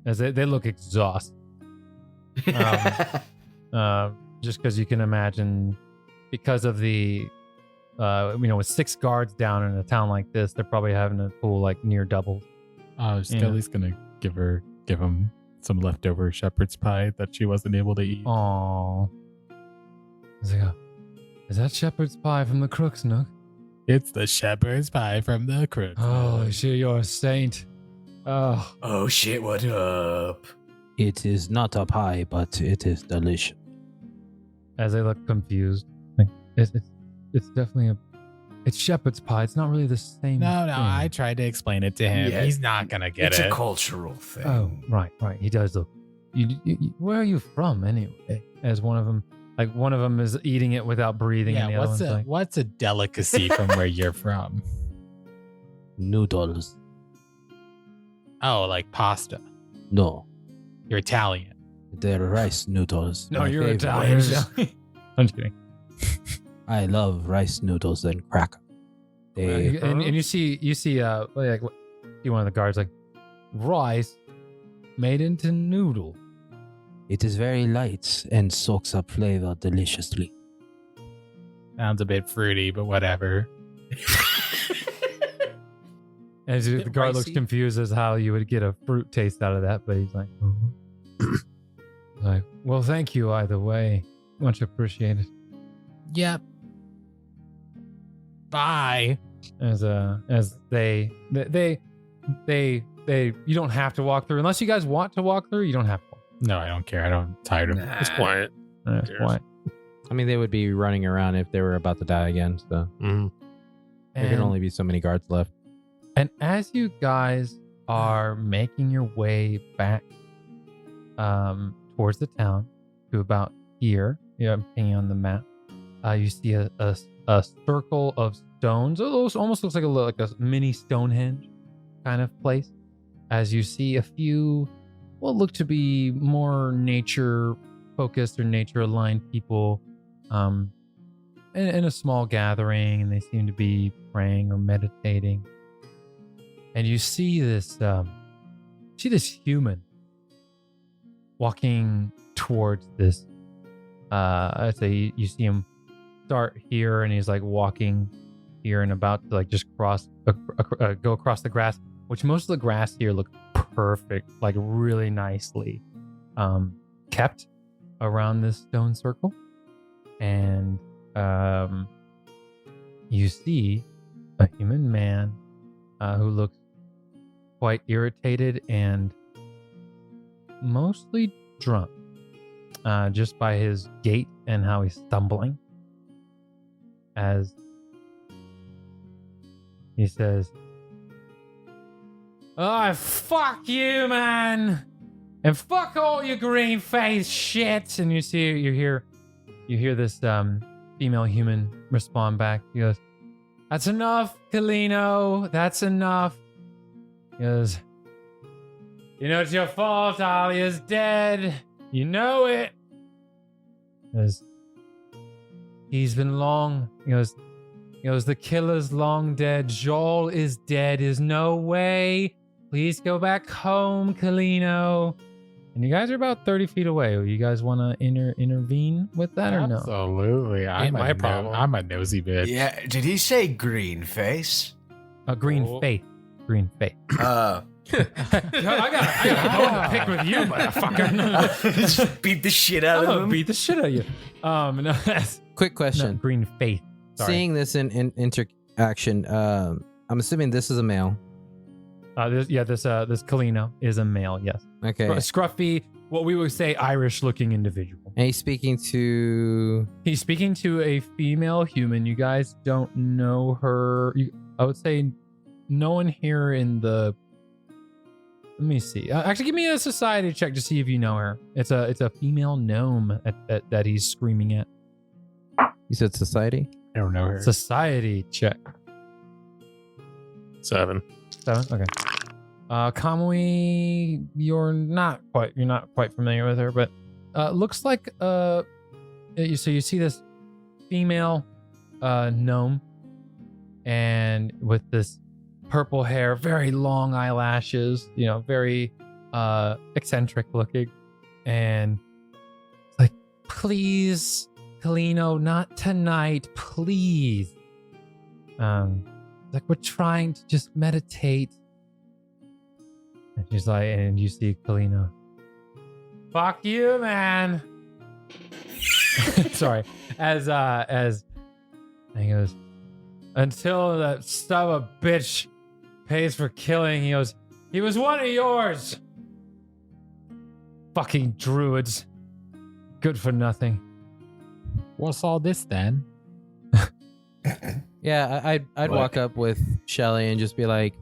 As they look exhausted. Just because you can imagine, because of the, with 6 guards down in a town like this, they're probably having to pull like near double. Skelly's gonna give him some leftover shepherd's pie that she wasn't able to eat. Aww. Is that shepherd's pie from the Crook's, Nook? It's the shepherd's pie from the Crook. Oh, shit, you're a saint. Oh. Oh shit, what up? It is not a pie, but it is delicious. As they look confused, like it's definitely it's shepherd's pie. It's not really the same. No, thing. I tried to explain it to him. Yeah, He's not gonna get It's it. a cultural thing. Oh, right. He does look. Where are you from anyway? As one of them is eating it without breathing, and the Yeah, other one's like, what's a delicacy from where you're from? Noodles. Oh, like pasta. No, You're Italian. they're rice noodles. "No, My you're favorite. Italian." I'm just kidding. I love rice noodles and cracker. They And you see like one of the guards like rice made into noodle. It is very light and soaks up flavor deliciously. Sounds a bit fruity, but whatever. As the Bit guard looks ricey. confused as how you would get a fruit taste out of that, but he's like, like, well, thank you either way, much appreciated. Yep. Bye. As they you don't have to walk through unless you guys want to walk through. You don't have to. No, I don't care. I'm tired of it. It's quiet. That's Cheers. why. I mean, they would be running around if they were about to die again, so Mhm. there can only be so many guards left. And as you guys are making your way back towards the town to about here, I'm hanging on the map, you see a circle of stones. It almost looks like a mini Stonehenge kind of place. As you see a few, what look to be more nature focused or nature aligned people in a small gathering, and they seem to be praying or meditating. and you see this human walking towards this. I'd say you see him start here, and he's like walking here and about to like just go across the grass, which most of the grass here looks perfect, like really nicely kept around this stone circle. And you see a human man who looks quite irritated and mostly drunk, just by his gait and how he's stumbling. As he says, "Oh, fuck you, man, and fuck all your green face shit." And you hear this female human respond back. He goes, "That's enough, Kalino. That's enough." He goes, "You know it's your fault. Alia's dead. You know it." Because he's been long. He goes, "The killer's long dead. Joel is dead. There's no way. Please go back home, Kalino." And you guys are about 30 feet away. You guys want to intervene with that or no? Absolutely. Ain't my problem. I'm a nosy bitch. Yeah, did he say green face? Green Oh. faith. Green faith. Uh, I got a bone to pick with you, motherfucker. just beat the shit out I'm of gonna him. beat the shit out of you. No, that's Quick no, question. green faith. Sorry. Seeing this in interaction, I'm assuming this is a male. This Kalino is a male. Yes. Okay. A scruffy, what we would say Irish-looking individual. And he's speaking to. He's speaking to a female human. You guys don't know her. I would say no one here in the. Let me see. Actually, give me a society check to see if you know her. It's a female gnome that he's screaming at. You said society? I don't know her. Society check. 7. 7. Okay. Kamui, you're not quite familiar with her, but looks like so you see this female gnome, and with this purple hair, very long eyelashes, very eccentric looking, and it's like, "Please, Kalino, not tonight, please." Like, we're trying to just meditate. And she's like, and you see Kalino, "Fuck you, man." Sorry. As and he goes, "Until that son of a bitch pays for killing," he goes, "he was one of yours. Fucking druids. Good for nothing." What's all this then? Yeah, I'd What? walk up with Shelly and just be like,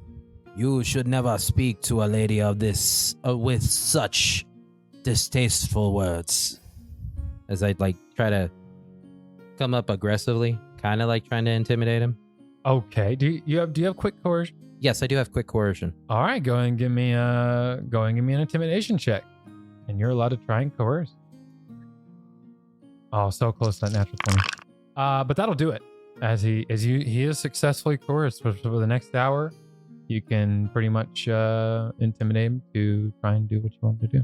You should never speak to a lady of this with such distasteful words. as I'd like try to come up aggressively, kind of like trying to intimidate him. Okay. Do you have quick coercion? Yes, I do have quick coercion. All right, go and give me an intimidation check, and you're allowed to try and coerce. Oh, so close to that natural 20. But that'll do it. He is successfully coerced for the next hour. You can pretty much intimidate him to try and do what you want to do.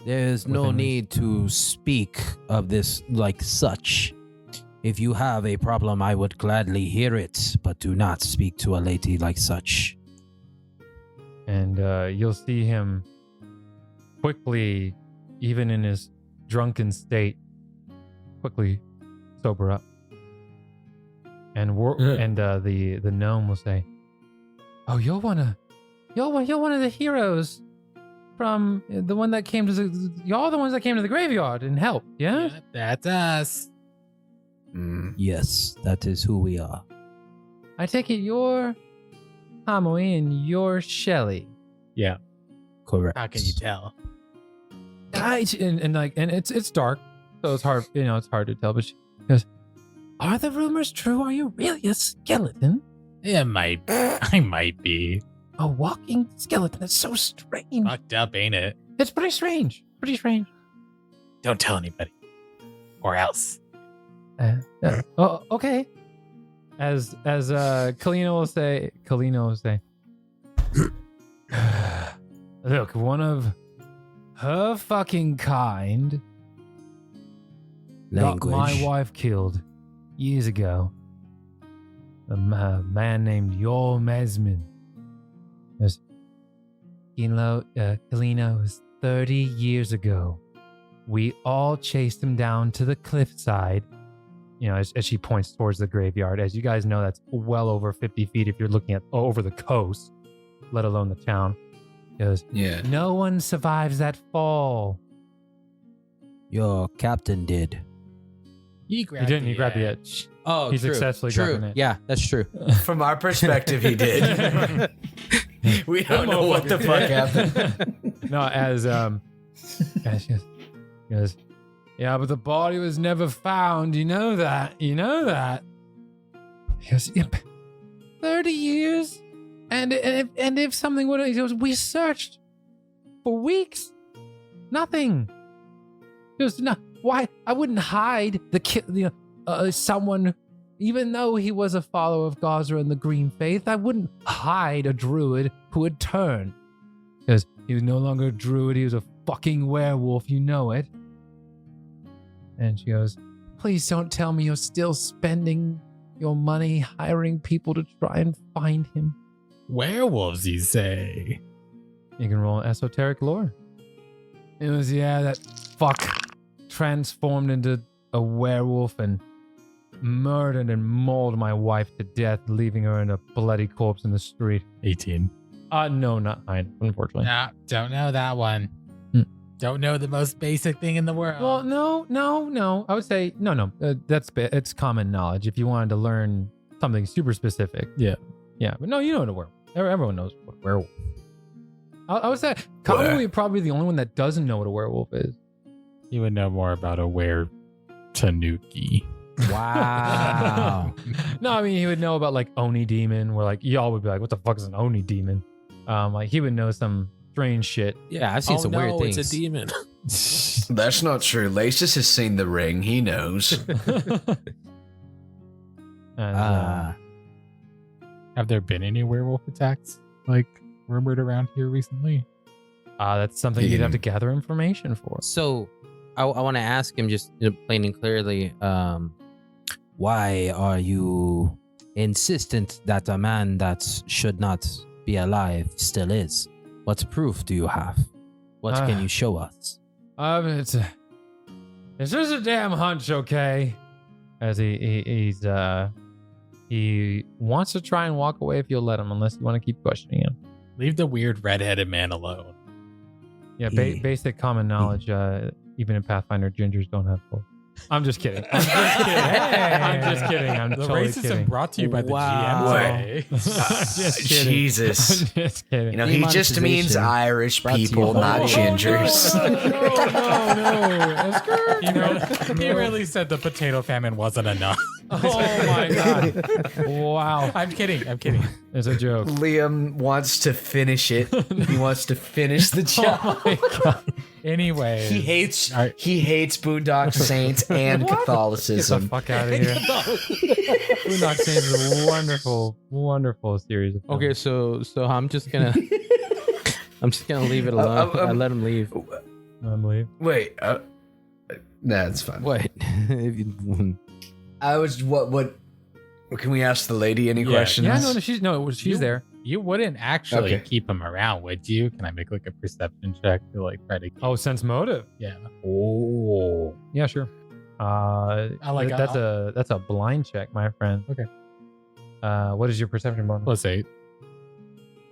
There's no Within need to speak of this like such. If you have a problem, I would gladly hear it, but do not speak to a lady like such. And you'll see him quickly, even in his drunken state, quickly sober up. And the gnome will say, "Oh, you're one of the heroes from the one that came to y'all the ones that came to the graveyard and helped, yeah?" That's us. Yes, that is who we are. I take it you're Hamoi and you're Shelly. Yeah. Correct. How can you tell? And it's dark, so it's hard. It's hard to tell. But she goes, "Are the rumors true? Are you really a skeleton? I might be. A walking skeleton? That's so strange. Fucked up, ain't it? It's pretty strange. Pretty strange." Don't tell anybody. Or else. Oh, okay. As Kalino will say, Look, one of her fucking kind got my wife killed years ago. A man named Yor Mesmin. Kalina was 30 years ago. We all chased him down to the cliffside. You know, as she points towards the graveyard. As you guys know, that's well over 50 feet if you're looking at over the coast, let alone the town. He goes, Yeah. no one survives that fall. Your captain did. He He didn't. He grabbed the edge. Oh, He successfully grabbed it. Yeah, that's true. From our perspective, he did. We don't know what the fuck happened. No, as she goes, yeah, but the body was never found. You know that. You know that. He goes, yep. 30 years, and if something would, he goes, we searched for weeks, nothing. He goes, no, why? I wouldn't hide someone, even though he was a follower of Gazra and the Green Faith. I wouldn't hide a druid who had turned. Because he was no longer a druid, he was a fucking werewolf, you know it. And she goes, please don't tell me you're still spending your money hiring people to try and find him. Werewolves, you say? You can roll esoteric lore. It was, yeah, that fuck transformed into a werewolf and murdered and mauled my wife to death, leaving her in a bloody corpse in the street. 18. No, not mine, unfortunately. Nah, don't know that one. Don't know the most basic thing in the world. Well, no. I would say no. It's common knowledge. If you wanted to learn something super specific, yeah. But no, you know what a werewolf. Everyone knows what a werewolf. I would say probably the only one that doesn't know what a werewolf is. You would know more about a tanuki. Wow. No, I mean he would know about like Oni demon, where like y'all would be like, what the fuck is an Oni demon? Like he would know some strange shit. Yeah, I've seen some weird things. It's a demon. That's not true. Lasis has seen the ring. He knows. And, Have there been any werewolf attacks like rumored around here recently? that's something you'd have to gather information for. So, I want to ask him just plain and clearly, Why are you insistent that a man that should not be alive still is? What proof do you have? What can you show us? It's just a damn hunch, okay? As he wants to try and walk away if you'll let him, unless you want to keep questioning him. Leave the weird redheaded man alone. Yeah, basic common knowledge. Even in Pathfinder, gingers don't have both. I'm just kidding. I'm just kidding. I'm The totally racism kidding. brought to you by the GM today. Just kidding. Jesus. I'm just kidding. You know, he just means Irish people, not gingers. No. You know, he really said the potato famine wasn't enough. Oh my god. Wow. I'm kidding. It's a joke. Liam wants to finish it. He wants to finish the job. Oh my god. Anyway, He hates Boondock Saints and Get the Catholicism. fuck out of here. Boondock Saints is a wonderful, wonderful series of films. okay, so I'm just gonna leave it alone. I let him leave. I believe. Wait, that's fine. What? I was what? Can we ask the lady any questions? Yeah, she's there. you wouldn't actually Okay. keep him around, would you? Can I make like a perception check to like try to? Oh, sense motive. Yeah. Oh, yeah, sure. That's a blind check, my friend. Okay. What is your perception bonus? Let's say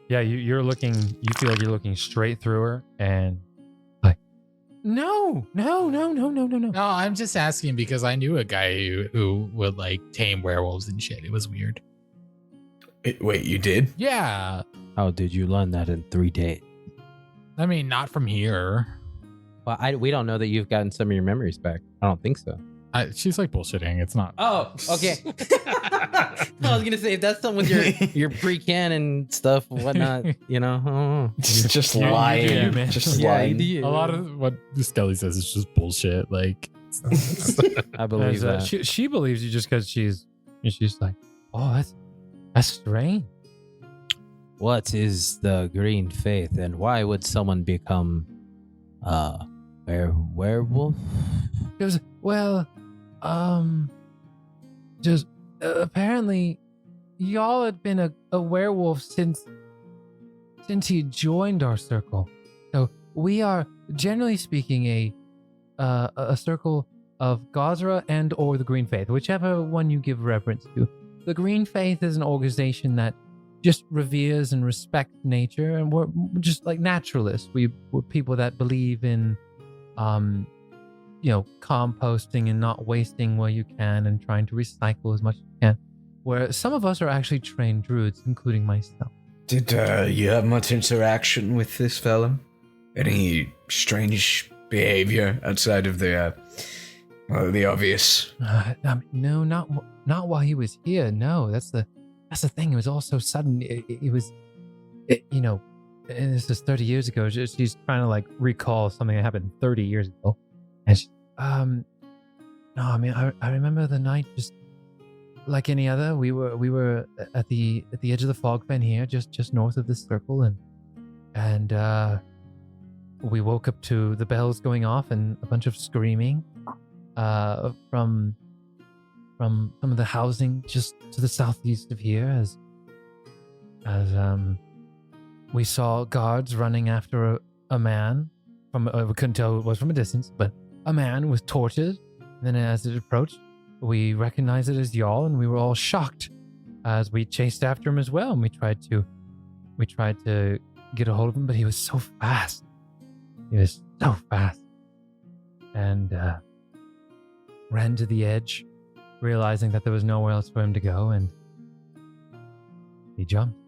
Yeah, you're looking. You feel like you're looking straight through her, and like, no. No, I'm just asking because I knew a guy who would like tame werewolves and shit. It was weird. Wait, you did? Yeah. How did you learn that in 3 days? I mean, not from here. Well, we don't know that you've gotten some of your memories back. I don't think so. She's like bullshitting. It's not. Oh, okay. I was gonna say if that's something with your pre-canon stuff and whatnot, you know. I don't know. Just You lying. do, man. Just Yeah, lying. you do. A lot of what Skelly says is just bullshit. Like, I believe that. She believes you just because she's like, oh, that's strange. What is the green faith, and why would someone become werewolf? Just just apparently y'all had been a werewolf since he joined our circle. So we are, generally speaking, a circle of Gazra and or the Green Faith, whichever one you give reverence to. The Green Faith is an organization that just reveres and respects nature, and we're just like naturalists. We're people that believe in, composting and not wasting where you can, and trying to recycle as much as you can. Where some of us are actually trained druids, including myself. Did you have much interaction with this fella? Any strange behavior outside of the obvious? No, not while he was here. No, that's the thing. It was all so sudden. And this is 30 years ago. She's trying to like recall something that happened 30 years ago, and she, no, I mean, I remember the night just like any other. We were at the edge of the fog fen here, just north of this circle, and we woke up to the bells going off and a bunch of screaming from some of the housing just to the southeast of here, as we saw guards running after a man from we couldn't tell who it was from a distance, but a man with torches. And then as it approached, we recognized it as y'all, and we were all shocked as we chased after him as well. And we tried to get a hold of him, but he was so fast. And ran to the edge, realizing that there was nowhere else for him to go, and he jumped.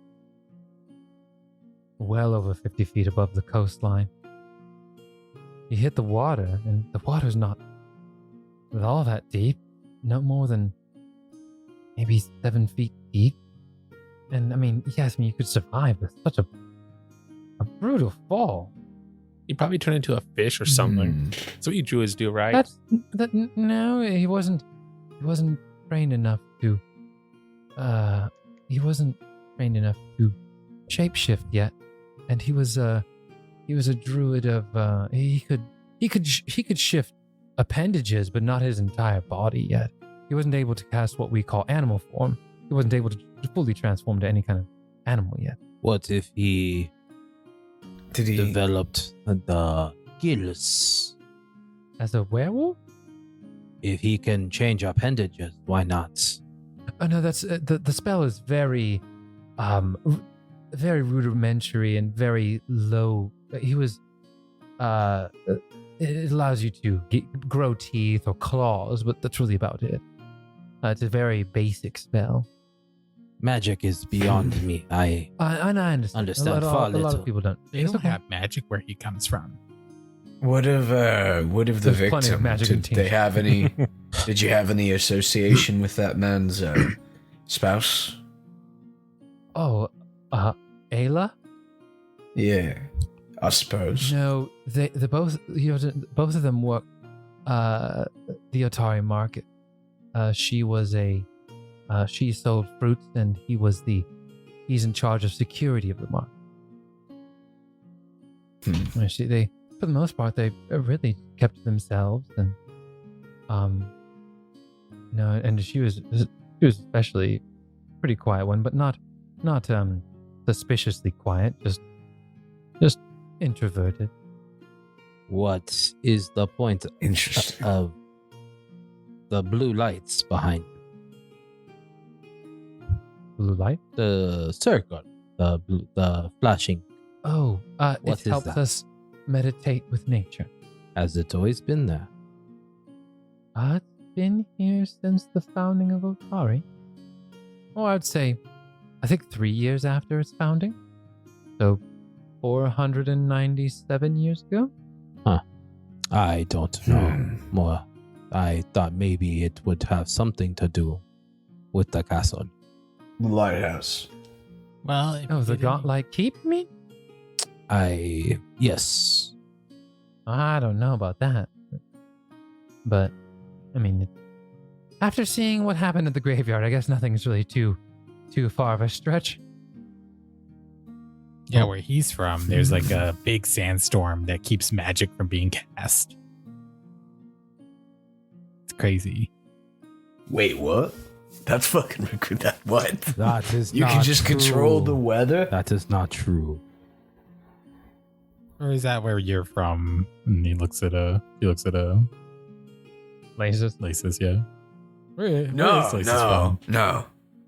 Well over 50 feet above the coastline. He hit the water, and the water's not all that deep. No more than maybe 7 feet deep. And I mean, yes, you could survive, but such a brutal fall. He probably turned into a fish or something. That's what you druids do, right? No, he wasn't trained enough to shapeshift yet. And he was a druid of he could shift appendages, but not his entire body yet. He wasn't able to cast what we call animal form. He wasn't able to fully transform to any kind of animal yet. What if he developed the gills? As a werewolf? If he can change appendages, why not? Oh no, that's the spell is very very rudimentary and very low. He was it allows you to grow teeth or claws, but that's really about it. It's a very basic spell. Magic is beyond me. I understand a far lot little. of people don't. They don't have magic where he comes from. What of the There's plenty of victim? magic in Did they Teams. have any? Did you have any association with that man's spouse? Oh, Ayla? Yeah, I suppose. No, they both both of them work the Otari market. She sold fruits, and he's in charge of security of the market. They, for the most part, they really kept to themselves, and and she was especially pretty quiet one, but not suspiciously quiet, just introverted. What is the point of the blue lights behind you? Blue light? The circle, the flashing. Oh, What it is helps that? us meditate with nature. Has it always been there? It's been here since the founding of Otari. Or I'd say, I think 3 years after its founding. So, 497 years ago? I don't know more. I thought maybe it would have something to do with the castle. The lighthouse. Well, Oh, the Gauntlet Keep, you mean? Yes. I don't know about that. But, I mean, after seeing what happened at the graveyard, I guess nothing's really too far of a stretch. Yeah, where he's from, there's like a big sandstorm that keeps magic from being cast. It's crazy. Wait, what? That's fucking that what? That is You not can just true. control the weather? That is not true. Or is that where you're from? And he looks at a Lasis. Lasis, yeah. Where is No, Lasis from? no.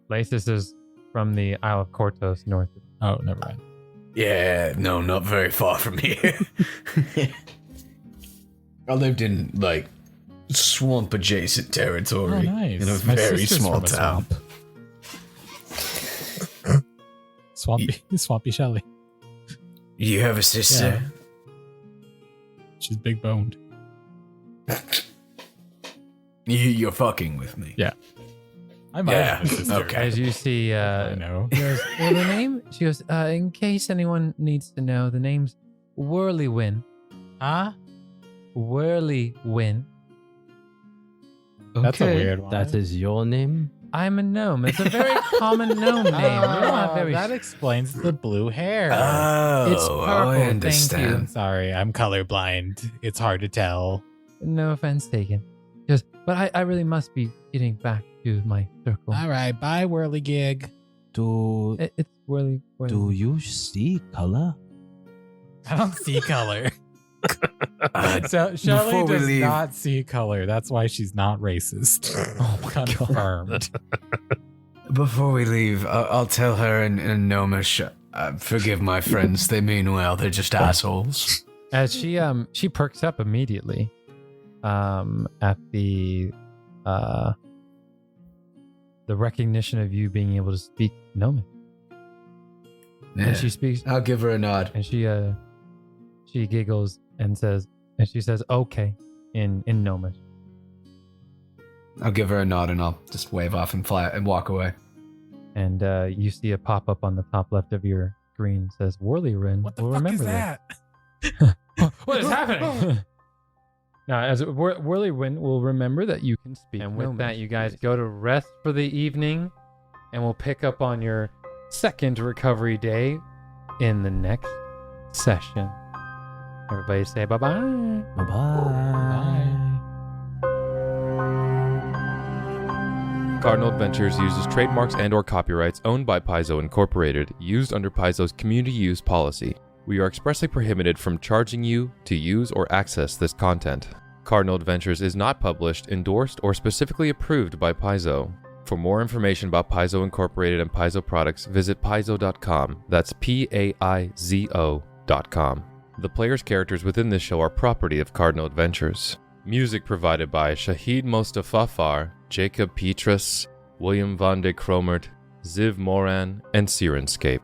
Lasis is from the Isle of Kortos, north. Oh, never mind. Yeah, no, not very far from here. I lived in, like, swamp adjacent territory. Oh, nice. In a My very sister's small from a town. Swampy Shelly. You have a sister? She's big boned. You're fucking with me. Yeah. I might Yeah, have a sister. okay. As you see, I know. he goes, well, the name, she goes, in case anyone needs to know, the name's Whirlywin. Huh? Whirlywin. That's a weird one. That is your name? I'm a gnome. It's a very common gnome name. We don't have very that explains the blue hair. Oh, It's purple, I thank you. understand. Sorry, I'm colorblind. It's hard to tell. No offense taken. Just, but I really must be getting back to my circle. All right, bye, Whirligig. It's Whirly. Do you see color? I don't see color. Uh, So Shelly before we does leave- not see color. That's why she's not racist. Oh my Confirmed. Before we leave, I'll tell her in Gnomish, forgive my friends, they mean well, they're just assholes. As she perks up immediately, at the recognition of you being able to speak Gnomish. And she speaks, I'll give her a nod. and she giggles and she says okay in Gnomish. I'll give her a nod and I'll just wave off and fly and walk away. And you see a pop up on the top left of your screen says Whirlywin. What the will fuck remember is that? What is happening? Now, as Whirlywin will remember that you can speak. And with that, you guys go to rest for the evening, and we'll pick up on your second recovery day in the next session. Everybody say bye-bye. Bye-bye. Cardinal Adventures uses trademarks and/or copyrights owned by Paizo Incorporated, used under Paizo's community use policy. We are expressly prohibited from charging you to use or access this content. Cardinal Adventures is not published, endorsed, or specifically approved by Paizo. For more information about Paizo Incorporated and Paizo products, visit paizo.com. That's PAIZO.com. The player's characters within this show are property of Cardinal Adventures. Music provided by Shahid Mostafafar, Jacob Petrus, William van de Kromert, Ziv Moran, and Sirenscape.